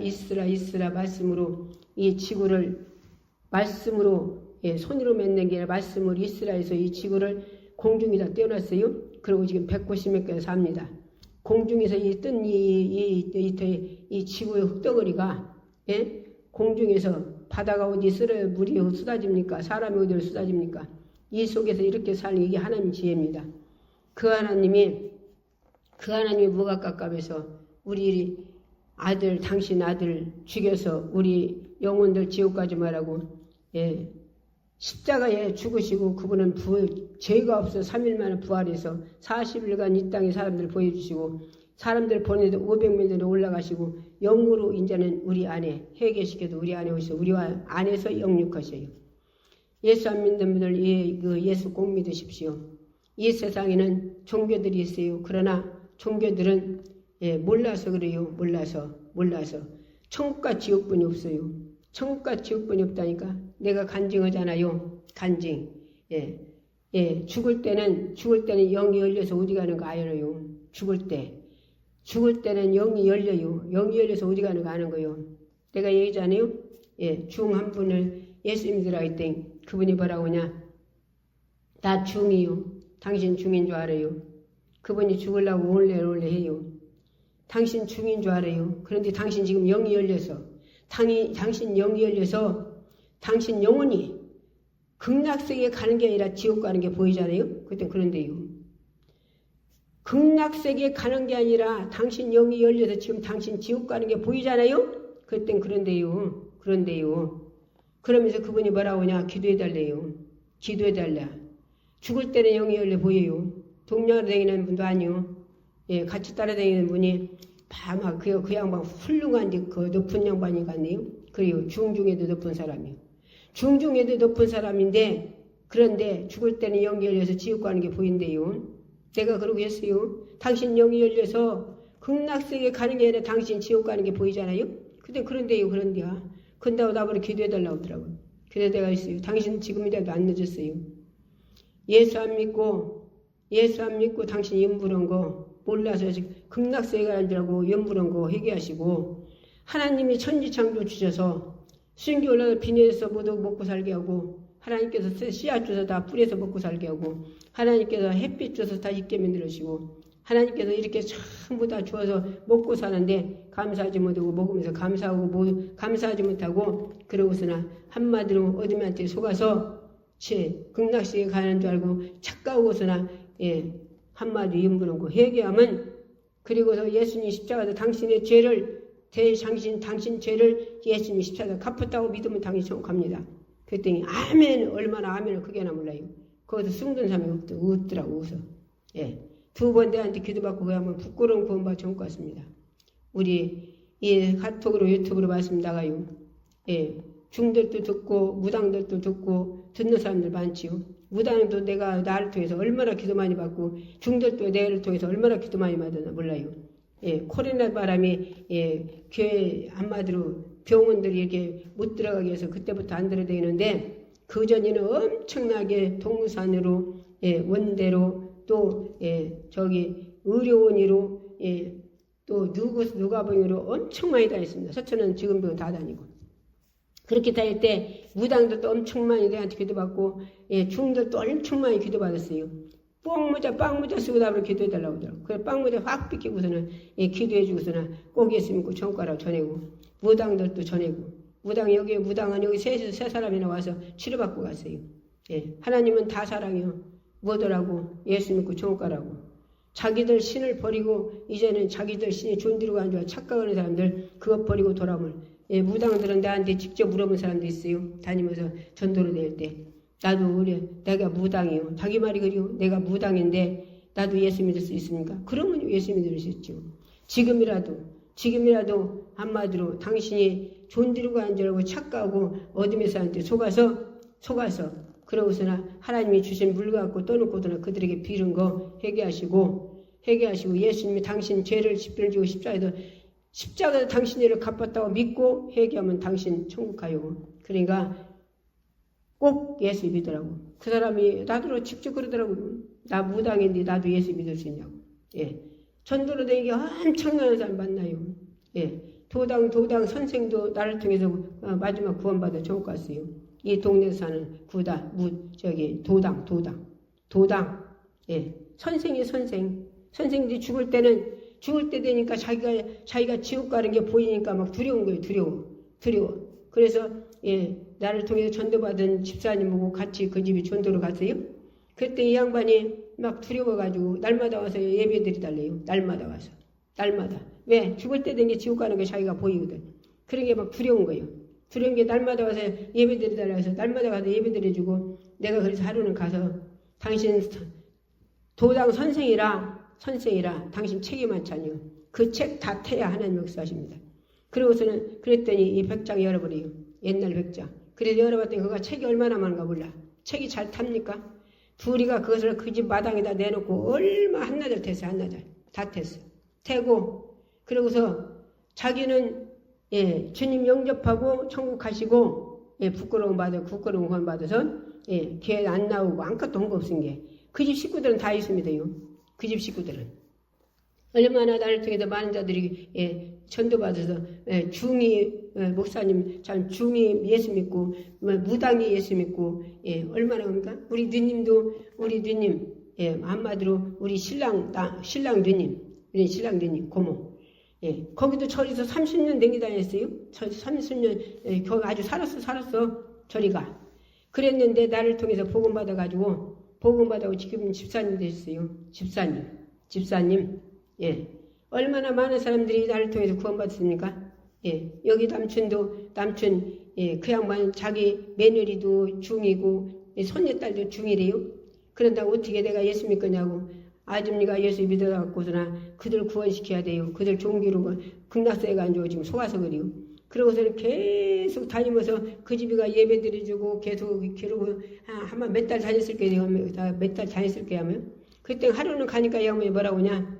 Speaker 1: 말씀으로 이 지구를 말씀으로 손으로 맺는 게 아니라 말씀으로 있으라 해서 이 지구를 공중에다 떼어놨어요. 그리고 지금 190몇 개가 삽니다. 공중에서 뜬 이 지구의 흙덩어리가 공중에서 바다가 어디 쓸어요? 물이 쏟아집니까? 사람이 어디로 쏟아집니까? 이 속에서 이렇게 사는 이게 하나님 지혜입니다. 그 하나님이 뭐가 깝깝해서 우리 당신 아들 죽여서 우리 영혼들 지옥 가지 말라고 십자가에 죽으시고 그분은 죄가 없어 3일 만에 부활해서 40일간 이 땅에 사람들을 보여주시고 사람들 보내도 500명들이 올라가시고 영으로 이제는 우리 안에 회개시켜도 우리 안에 오셔서 우리 안에서 영육하셔요. 예수 안 믿는 분들 예수 꼭 믿으십시오. 이 세상에는 종교들이 있어요. 그러나 종교들은 몰라서 그래요. 몰라서 천국과 지옥뿐이 없어요. 천국과 지옥뿐이 없다니까. 내가 간증하잖아요. 간증. 죽을 때는 영이 열려서 어디 가는 거 알아요. 죽을 때는 영이 열려요. 영이 열려서 어디 가는 거 아는 거요. 내가 얘기잖아요. 중 한 분을 예수 믿으라 했더니 그분이 뭐라고 하냐. 나 중이요. 당신 중인 줄 알아요. 그분이 죽으려고 올래 해요. 당신 중인 줄 알아요. 그런데 당신 지금 영이 열려서 당신 영이 열려서 당신 영혼이 극락세계에 가는 게 아니라 지옥 가는 게 보이잖아요. 그땐 그런데요. 극락세계에 가는 게 아니라 당신 영이 열려서 지금 당신 지옥 가는 게 보이잖아요. 그땐 그런데요. 그러면서 그분이 뭐라고 하냐. 기도해달래요. 기도해달라. 죽을 때는 영이 열려 보여요. 동료로 다니는 분도 아니요. 같이 따라다니는 분이 막 그 양반 훌륭한 그 높은 양반이 같네요. 그리고 중중에도 높은 사람이요. 중중에도 높은 사람인데 그런데 죽을 때는 영이 열려서 지옥 가는 게 보인대요. 내가 그러고 했어요. 당신 영이 열려서 극락세계에 가는 게 아니라 당신 지옥 가는 게 보이잖아요. 근데 그런데요. 근다고 나보고 기도해달라고 하더라고요. 그래서 내가 했어요. 당신 지금이라도 안 늦었어요. 예수 안 믿고 당신이 염불한 거 몰라서 극락세계 가는 줄 알고 염불한 거 회개하시고 하나님이 천지창조 주셔서 수증기 올라서 비내에서 모두 먹고 살게 하고 하나님께서 씨앗 줘서 다 뿌려서 먹고 살게 하고 하나님께서 햇빛 줘서 다 있게 만들어주시고 하나님께서 이렇게 전부 다 주어서 먹고 사는데 감사하지 못하고 먹으면서 감사하지 못하고 그러고서나 한마디로 어디한테 속아서 극락세계 가는 줄 알고 착각하고서나 한마디 염불한 거 회개하면 그리고서 예수님 십자가에서 당신의 죄를 당신 죄를 예수님 십자가에 갚았다고 믿으면 당신이 천국 갑니다. 그랬더니 아멘 얼마나 아멘을 크게나 몰라요. 거기서 숨든 사람이 웃더라고 웃어. 2번 내한테 기도받고 그러면 부끄러운 구원받아 천국 갔습니다. 우리 이 카톡으로 유튜브로 말씀 나가요. 중들도 듣고 무당들도 듣고 듣는 사람들 많지요. 무당도 내가 나를 통해서 얼마나 기도 많이 받고 중들도 내를 통해서 얼마나 기도 많이 받았나 몰라요. 코로나 바람이 교회 한마디로 병원들이 이렇게 못 들어가게 해서 그때부터 안 들어다니는데 그 전에는 엄청나게 동산으로 원대로 또 저기 의료원으로 또 누가병으로 엄청 많이 다녔습니다. 서천은 지금도 다 다니고 그렇게 다닐 때 무당들도 엄청 많이 내한테 기도받고 중들도 엄청 많이 기도받았어요. 빵모자 쓰고 나보고 기도해달라고 하더라고요. 그래서 빵모자 확 삐끼고서는 기도해주고서는 꼭 예수 믿고 천국 가라고 전하고 무당들도 전하고 무당은 여기 세 사람이나 와서 치료받고 갔어요. 하나님은 다 사랑해요. 뭐더라고 예수 믿고 천국 가라고. 자기들 신을 버리고 이제는 자기들 신이 존대로 가는 줄 착각하는 사람들 그것 버리고 돌아오면 무당들은 나한테 직접 물어본 사람도 있어요. 다니면서 전도를 낼 때. 나도 내가 무당이요. 자기 말이 그리고 내가 무당인데 나도 예수 믿을 수 있습니까? 그러면 예수 믿을 수 있죠. 지금이라도 한마디로 당신이 존대로 가는 줄 알고 착각하고 어둠의 사람한테 속아서 그러고서나 하나님이 주신 물 갖고 떠놓고도나 그들에게 빌은 거 회개하시고 예수님이 당신 죄를 십자가를 지고 십자가에서 당신 죄를 갚았다고 믿고 회개하면 당신 천국 가요. 그러니까 꼭 예수 믿으라고. 그 사람이 나도 직접 그러더라고요. 나 무당인데 나도 예수 믿을 수 있냐고. 전도로 되게 엄청난 사람 만나요. 도당 선생도 나를 통해서 마지막 구원받아 천국 갔어요. 이 동네에서 사는 도당. 선생이 선생들이 죽을 때 되니까 자기가 지옥 가는 게 보이니까 막 두려운 거예요. 두려워. 그래서 나를 통해서 전도받은 집사님하고 같이 그 집이 전도로 갔어요. 그때 이 양반이 막 두려워가지고 날마다 와서 예배 드리달래요. 날마다. 왜? 죽을 때 된 게 지옥 가는 게 자기가 보이거든. 그런 게 막 두려운 거예요. 두려운 게 날마다 와서 예배드리달라 해서 날마다 가서 예배드려주고 내가 그래서 하루는 가서 당신 도당 선생이라 당신 책이 많잖아요. 그 책 다 태야 하나님 역사하십니다. 그러고서는 그랬더니 이 백장 열어버려요. 옛날 백장. 그래서 열어봤더니 그가 책이 얼마나 많은가 몰라. 책이 잘 탑니까? 둘이가 그것을 그 집 마당에다 내놓고 얼마 한나절 탔어요. 한나절. 다 탔어. 태고 그러고서 자기는 주님 영접하고 천국 가시고 부끄러운 건 받아서 교회 안 나오고 아무것도 한 거 없은 게 그 집 식구들은 다 있습니다요. 그 집 식구들은 얼마나 나를 통해서 많은 자들이 전도받아서 중이 목사님 참 중이 예수 믿고 무당이 예수 믿고 얼마나 그러니까 우리 누님 한마디로 우리 신랑 누님 고모 거기도 절에서 30년 댕기 다녔어요. 30년 거기 아주 살았어 저리가 그랬는데 나를 통해서 복음 받아가지고 지금 집사님 됐어요. 집사님 얼마나 많은 사람들이 나를 통해서 구원받습니까? 여기 남춘 그 양반 자기 며느리도 중이고 손녀딸도 중이래요. 그런다고 어떻게 내가 예수 믿겠냐고 아줌니가 예수 믿어갖고서나 그들 구원시켜야 돼요. 그들 종기로 극락세에 가지고 지금 속아서 그래요. 그러고서는 계속 다니면서 그 집이가 예배 드려주고 계속 그러고 한번 몇 달 다녔을 거예요. 하면 그때 하루는 가니까 이 양반이 뭐라고 하냐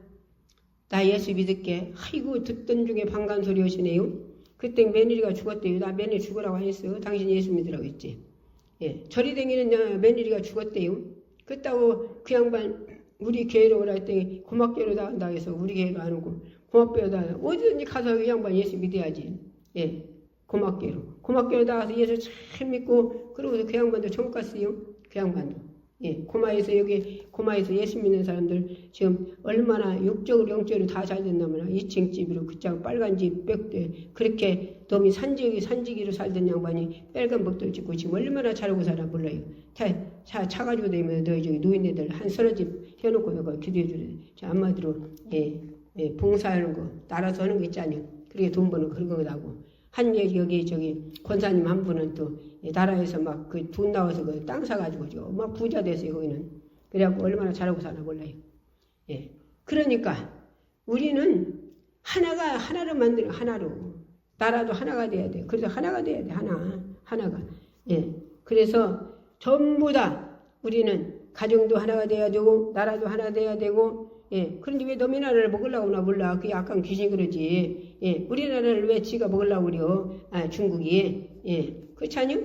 Speaker 1: 나 예수 믿을게. 아이고 듣던 중에 반가운 소리 오시네요. 그때 며느리가 죽었대요. 나 며느리 죽으라고 안 했어. 당신 예수 믿으라고 했지. 저리 댕기는 며느리가 죽었대요. 그렇다고 그 양반 우리 교회로 오라 했더니 고맙교회로 나간다고 해서 우리 교회로 안 오고 고맙교회로 나가서 어디든지 가서 그 양반 예수 믿어야지. 고맙교회로 나가서 예수 잘 믿고 그러고서 그 양반도 천국 갔어요. 그 양반도. 고마에서 예수 믿는 사람들 지금 얼마나 육적으로 영적으로 다 잘 됐나면 2층 집으로 그장 빨간 집 빽대 그렇게 놈이 산지기로 살던 양반이 빨간 벽돌 짓고 지금 얼마나 잘하고 살아 몰라요. 차 가지고 다니면 너희 저기 노인네들 한 서너 집 해놓고 너가 기도해 주래. 한마디로 봉사하는 거 따라서 하는 거 있잖아요. 그렇게 돈 버는 그런 거라고. 여기 저기 권사님 한 분은 또 나라에서 막 그 돈 나와서 그 땅 사가지고 막 부자 됐어요 거기는. 그래갖고 얼마나 잘하고 사나 몰라요. 그러니까 우리는 하나로 만드는 하나로 나라도 하나가 돼야 돼. 그래서 하나가 돼야 돼 하나가. 그래서 전부 다 우리는 가정도 하나가 돼야 되고 나라도 하나 돼야 되고. 그런데 왜 너희 나라를 먹으려고 하나 몰라. 그게 약간 귀신이 그러지. 우리나라를 왜 지가 먹으려고 그래요? 중국이. 그렇지 않요?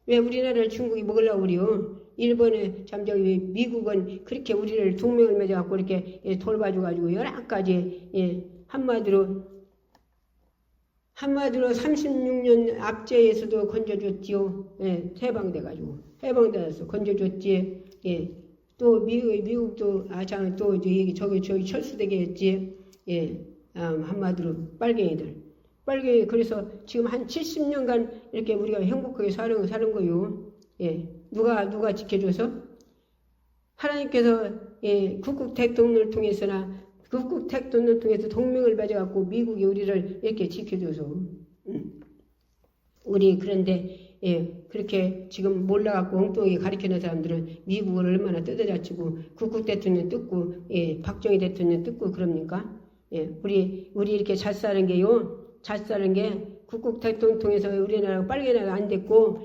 Speaker 1: 왜 우리나라를 중국이 먹으려고 그래요? 일본에 저기 미국은 그렇게 우리를 동맹을 맺어갖고 이렇게 돌봐줘가지고 여러 가지 한마디로 36년 압제에서도 건져줬지요. 해방돼서 건져줬지. 또 미국도 또 저기 철수되게 했지. 한마디로 빨갱이들 그래서 지금 한 70년간 이렇게 우리가 행복하게 사는 거요. 누가 지켜줘서 하나님께서 국국 대통령을 통해서 동맹을 맺어갖고 미국이 우리를 이렇게 지켜줘서 우리 그런데 그렇게 지금 몰라갖고 엉뚱하게 가리키는 사람들은 미국을 얼마나 뜯어잡치고 국국 대통령 뜯고 박정희 대통령 뜯고 그럽니까? 우리 이렇게 잘 사는 게요. 잘 사는 게 국국 대통령 통해서 우리나라가 빨개나가 안 됐고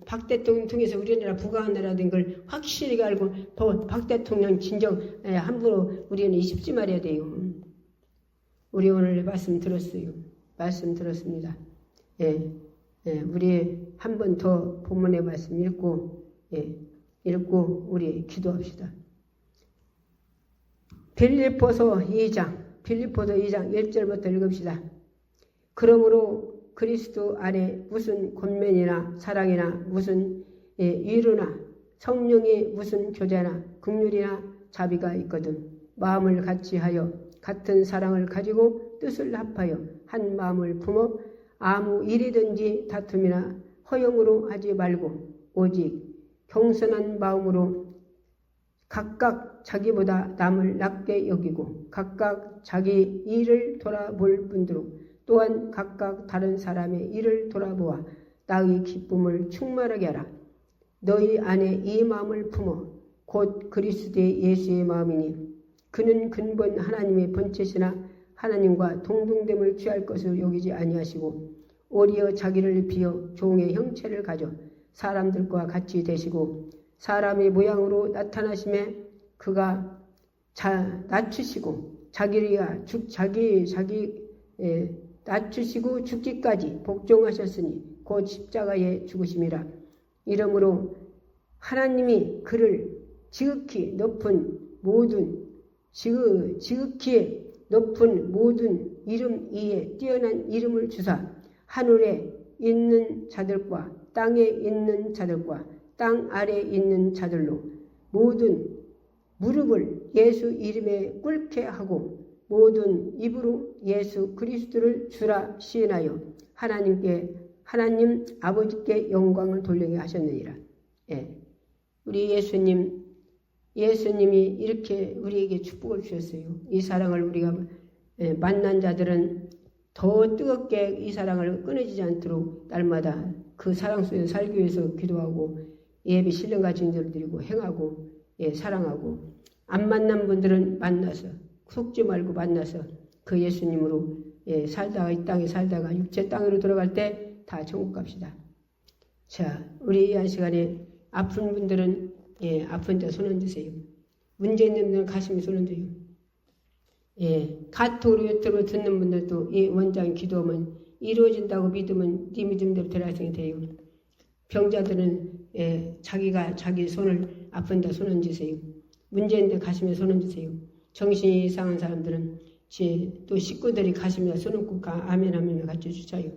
Speaker 1: 박 대통령 통해서 우리나라 부강한 나라 된 걸 확실히 알고 박 대통령 진정 함부로 우리는 잊지 말아야 돼요. 우리 오늘 말씀 들었습니다. 우리 한 번 더 본문의 말씀 읽고 우리 기도합시다. 빌립보서 2장 1절부터 읽읍시다. 그러므로 그리스도 안에 무슨 권면이나 사랑이나 무슨 위로나 성령의 무슨 교제나 긍휼이나 자비가 있거든 마음을 같이 하여 같은 사랑을 가지고 뜻을 합하여 한 마음을 품어 아무 일이든지 다툼이나 허영으로 하지 말고 오직 겸손한 마음으로 각각 자기보다 남을 낮게 여기고 각각 자기 일을 돌아볼 뿐더러 또한 각각 다른 사람의 일을 돌아보아 나의 기쁨을 충만하게 하라. 너희 안에 이 마음을 품어 곧 그리스도의 예수의 마음이니 그는 근본 하나님의 본체시나 하나님과 동등됨을 취할 것을 여기지 아니하시고 오히려 자기를 비어 종의 형체를 가져 사람들과 같이 되시고 사람의 모양으로 나타나심에 그가 낮추시고 낮추시고 죽기까지 복종하셨으니 곧 십자가에 죽으심이라. 이러므로 하나님이 그를 지극히 높은 모든 이름 위에 뛰어난 이름을 주사 하늘에 있는 자들과 땅에 있는 자들과 땅 아래에 있는 자들로 모든 무릎을 예수 이름에 꿇게 하고 모든 입으로 예수 그리스도를 주라 시인하여 하나님 아버지께 영광을 돌리게 하셨느니라. 예. 우리 예수님이 이렇게 우리에게 축복을 주셨어요. 이 사랑을 우리가 만난 자들은 더 뜨겁게 이 사랑을 끊어지지 않도록 날마다 그 사랑 속에서 살기 위해서 기도하고 예배 신령과 진절을 드리고 행하고 사랑하고 안 만난 분들은 만나서 속지 말고 만나서 그 예수님으로 살다가 이 땅에 살다가 육체 땅으로 들어갈 때 다 천국 갑시다. 자, 우리 이 한 시간에 아픈 분들은 아픈 자 손 얹으세요. 문제 있는 분들은 가슴에 손 얹어요. 카톡으로 유튜브로 듣는 분들도 이 원장 기도하면 이루어진다고 믿으면 네 믿음대로 대라성이 돼요. 병자들은 자기 손을 아픈 자 손 얹으세요. 문제 있는데 가슴에 손 얹으세요. 정신이 이상한 사람들은 또 식구들이 가슴에 손 얹고 아멘 하면 같이 주차요.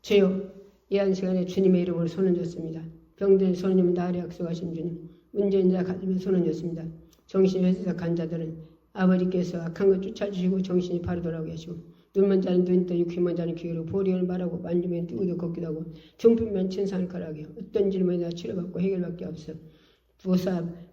Speaker 1: 주여 이 한 시간에 주님의 이름으로 손 얹었습니다. 병든 손님 나으리 약속하신 주님 문제 있는 자 가슴에 손 얹었습니다. 정신이 회사삭한 자들은 아버지께서 악한 것 쫓아주시고 정신이 바로 돌아오게 하시고 눈먼 자는 눈 뜨고 귀먼 자는 귀로 보리를 말하고 만지면 뜨고도 걷기도 하고 중풍면 천상을 가라하게 어떤 질문이나 치료받고 해결밖에 없어.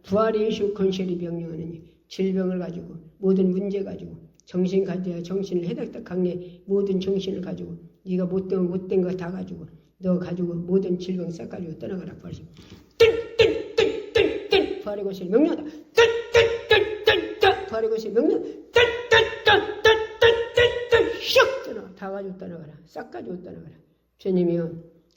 Speaker 1: 부활의 예수 건실히 병령하느니 질병을 가지고 모든 문제 가지고 정신 가져야 정신을 해닥닥 강내 모든 정신을 가지고 네가 못된 거 다 가지고 너 가지고 모든 질병 싹 가지고 떠나가라. 부활의 부활의 것을 명령하다. 부활의 것을 명령. 다 가지고 떠나가라. 싹 가지고 떠나가라. 주님이여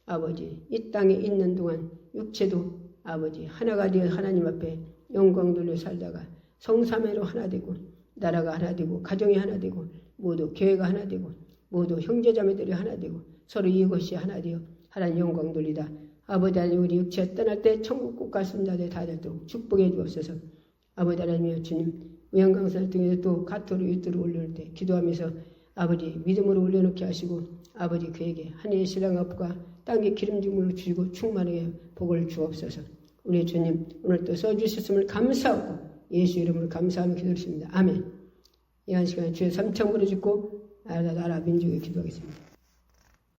Speaker 1: 아버지 이 땅에 있는 동안 육체도 아버지 하나가 되어 하나님 앞에 영광 돌려 살다가 성삼위로 하나 되고 나라가 하나 되고 가정이 하나 되고 모두 교회가 하나 되고 모두 형제자매들이 하나 되고 서로 이것이 하나 되어 하나님 영광 돌리다. 아버지 하나님 우리 육체 떠날 때 천국 꼭 갔습니다. 다 되도록 축복해 주옵소서. 아버지 하나님이여 주님 우연강사를 통해서 또 카톡으로 유튜브로 올려놓을 때 기도하면서 아버지 믿음으로 올려놓게 하시고 아버지 그에게 하늘의 신랑 앞과 땅의 기름짐으로 주시고 충만하게 복을 주옵소서. 우리 주님 오늘 또 써주셨음을 감사하고 예수 이름으로 감사하며 기도했습니다. 아멘. 이 한 시간에 주의 삼창으로 짓고 나라 민족에 기도하겠습니다.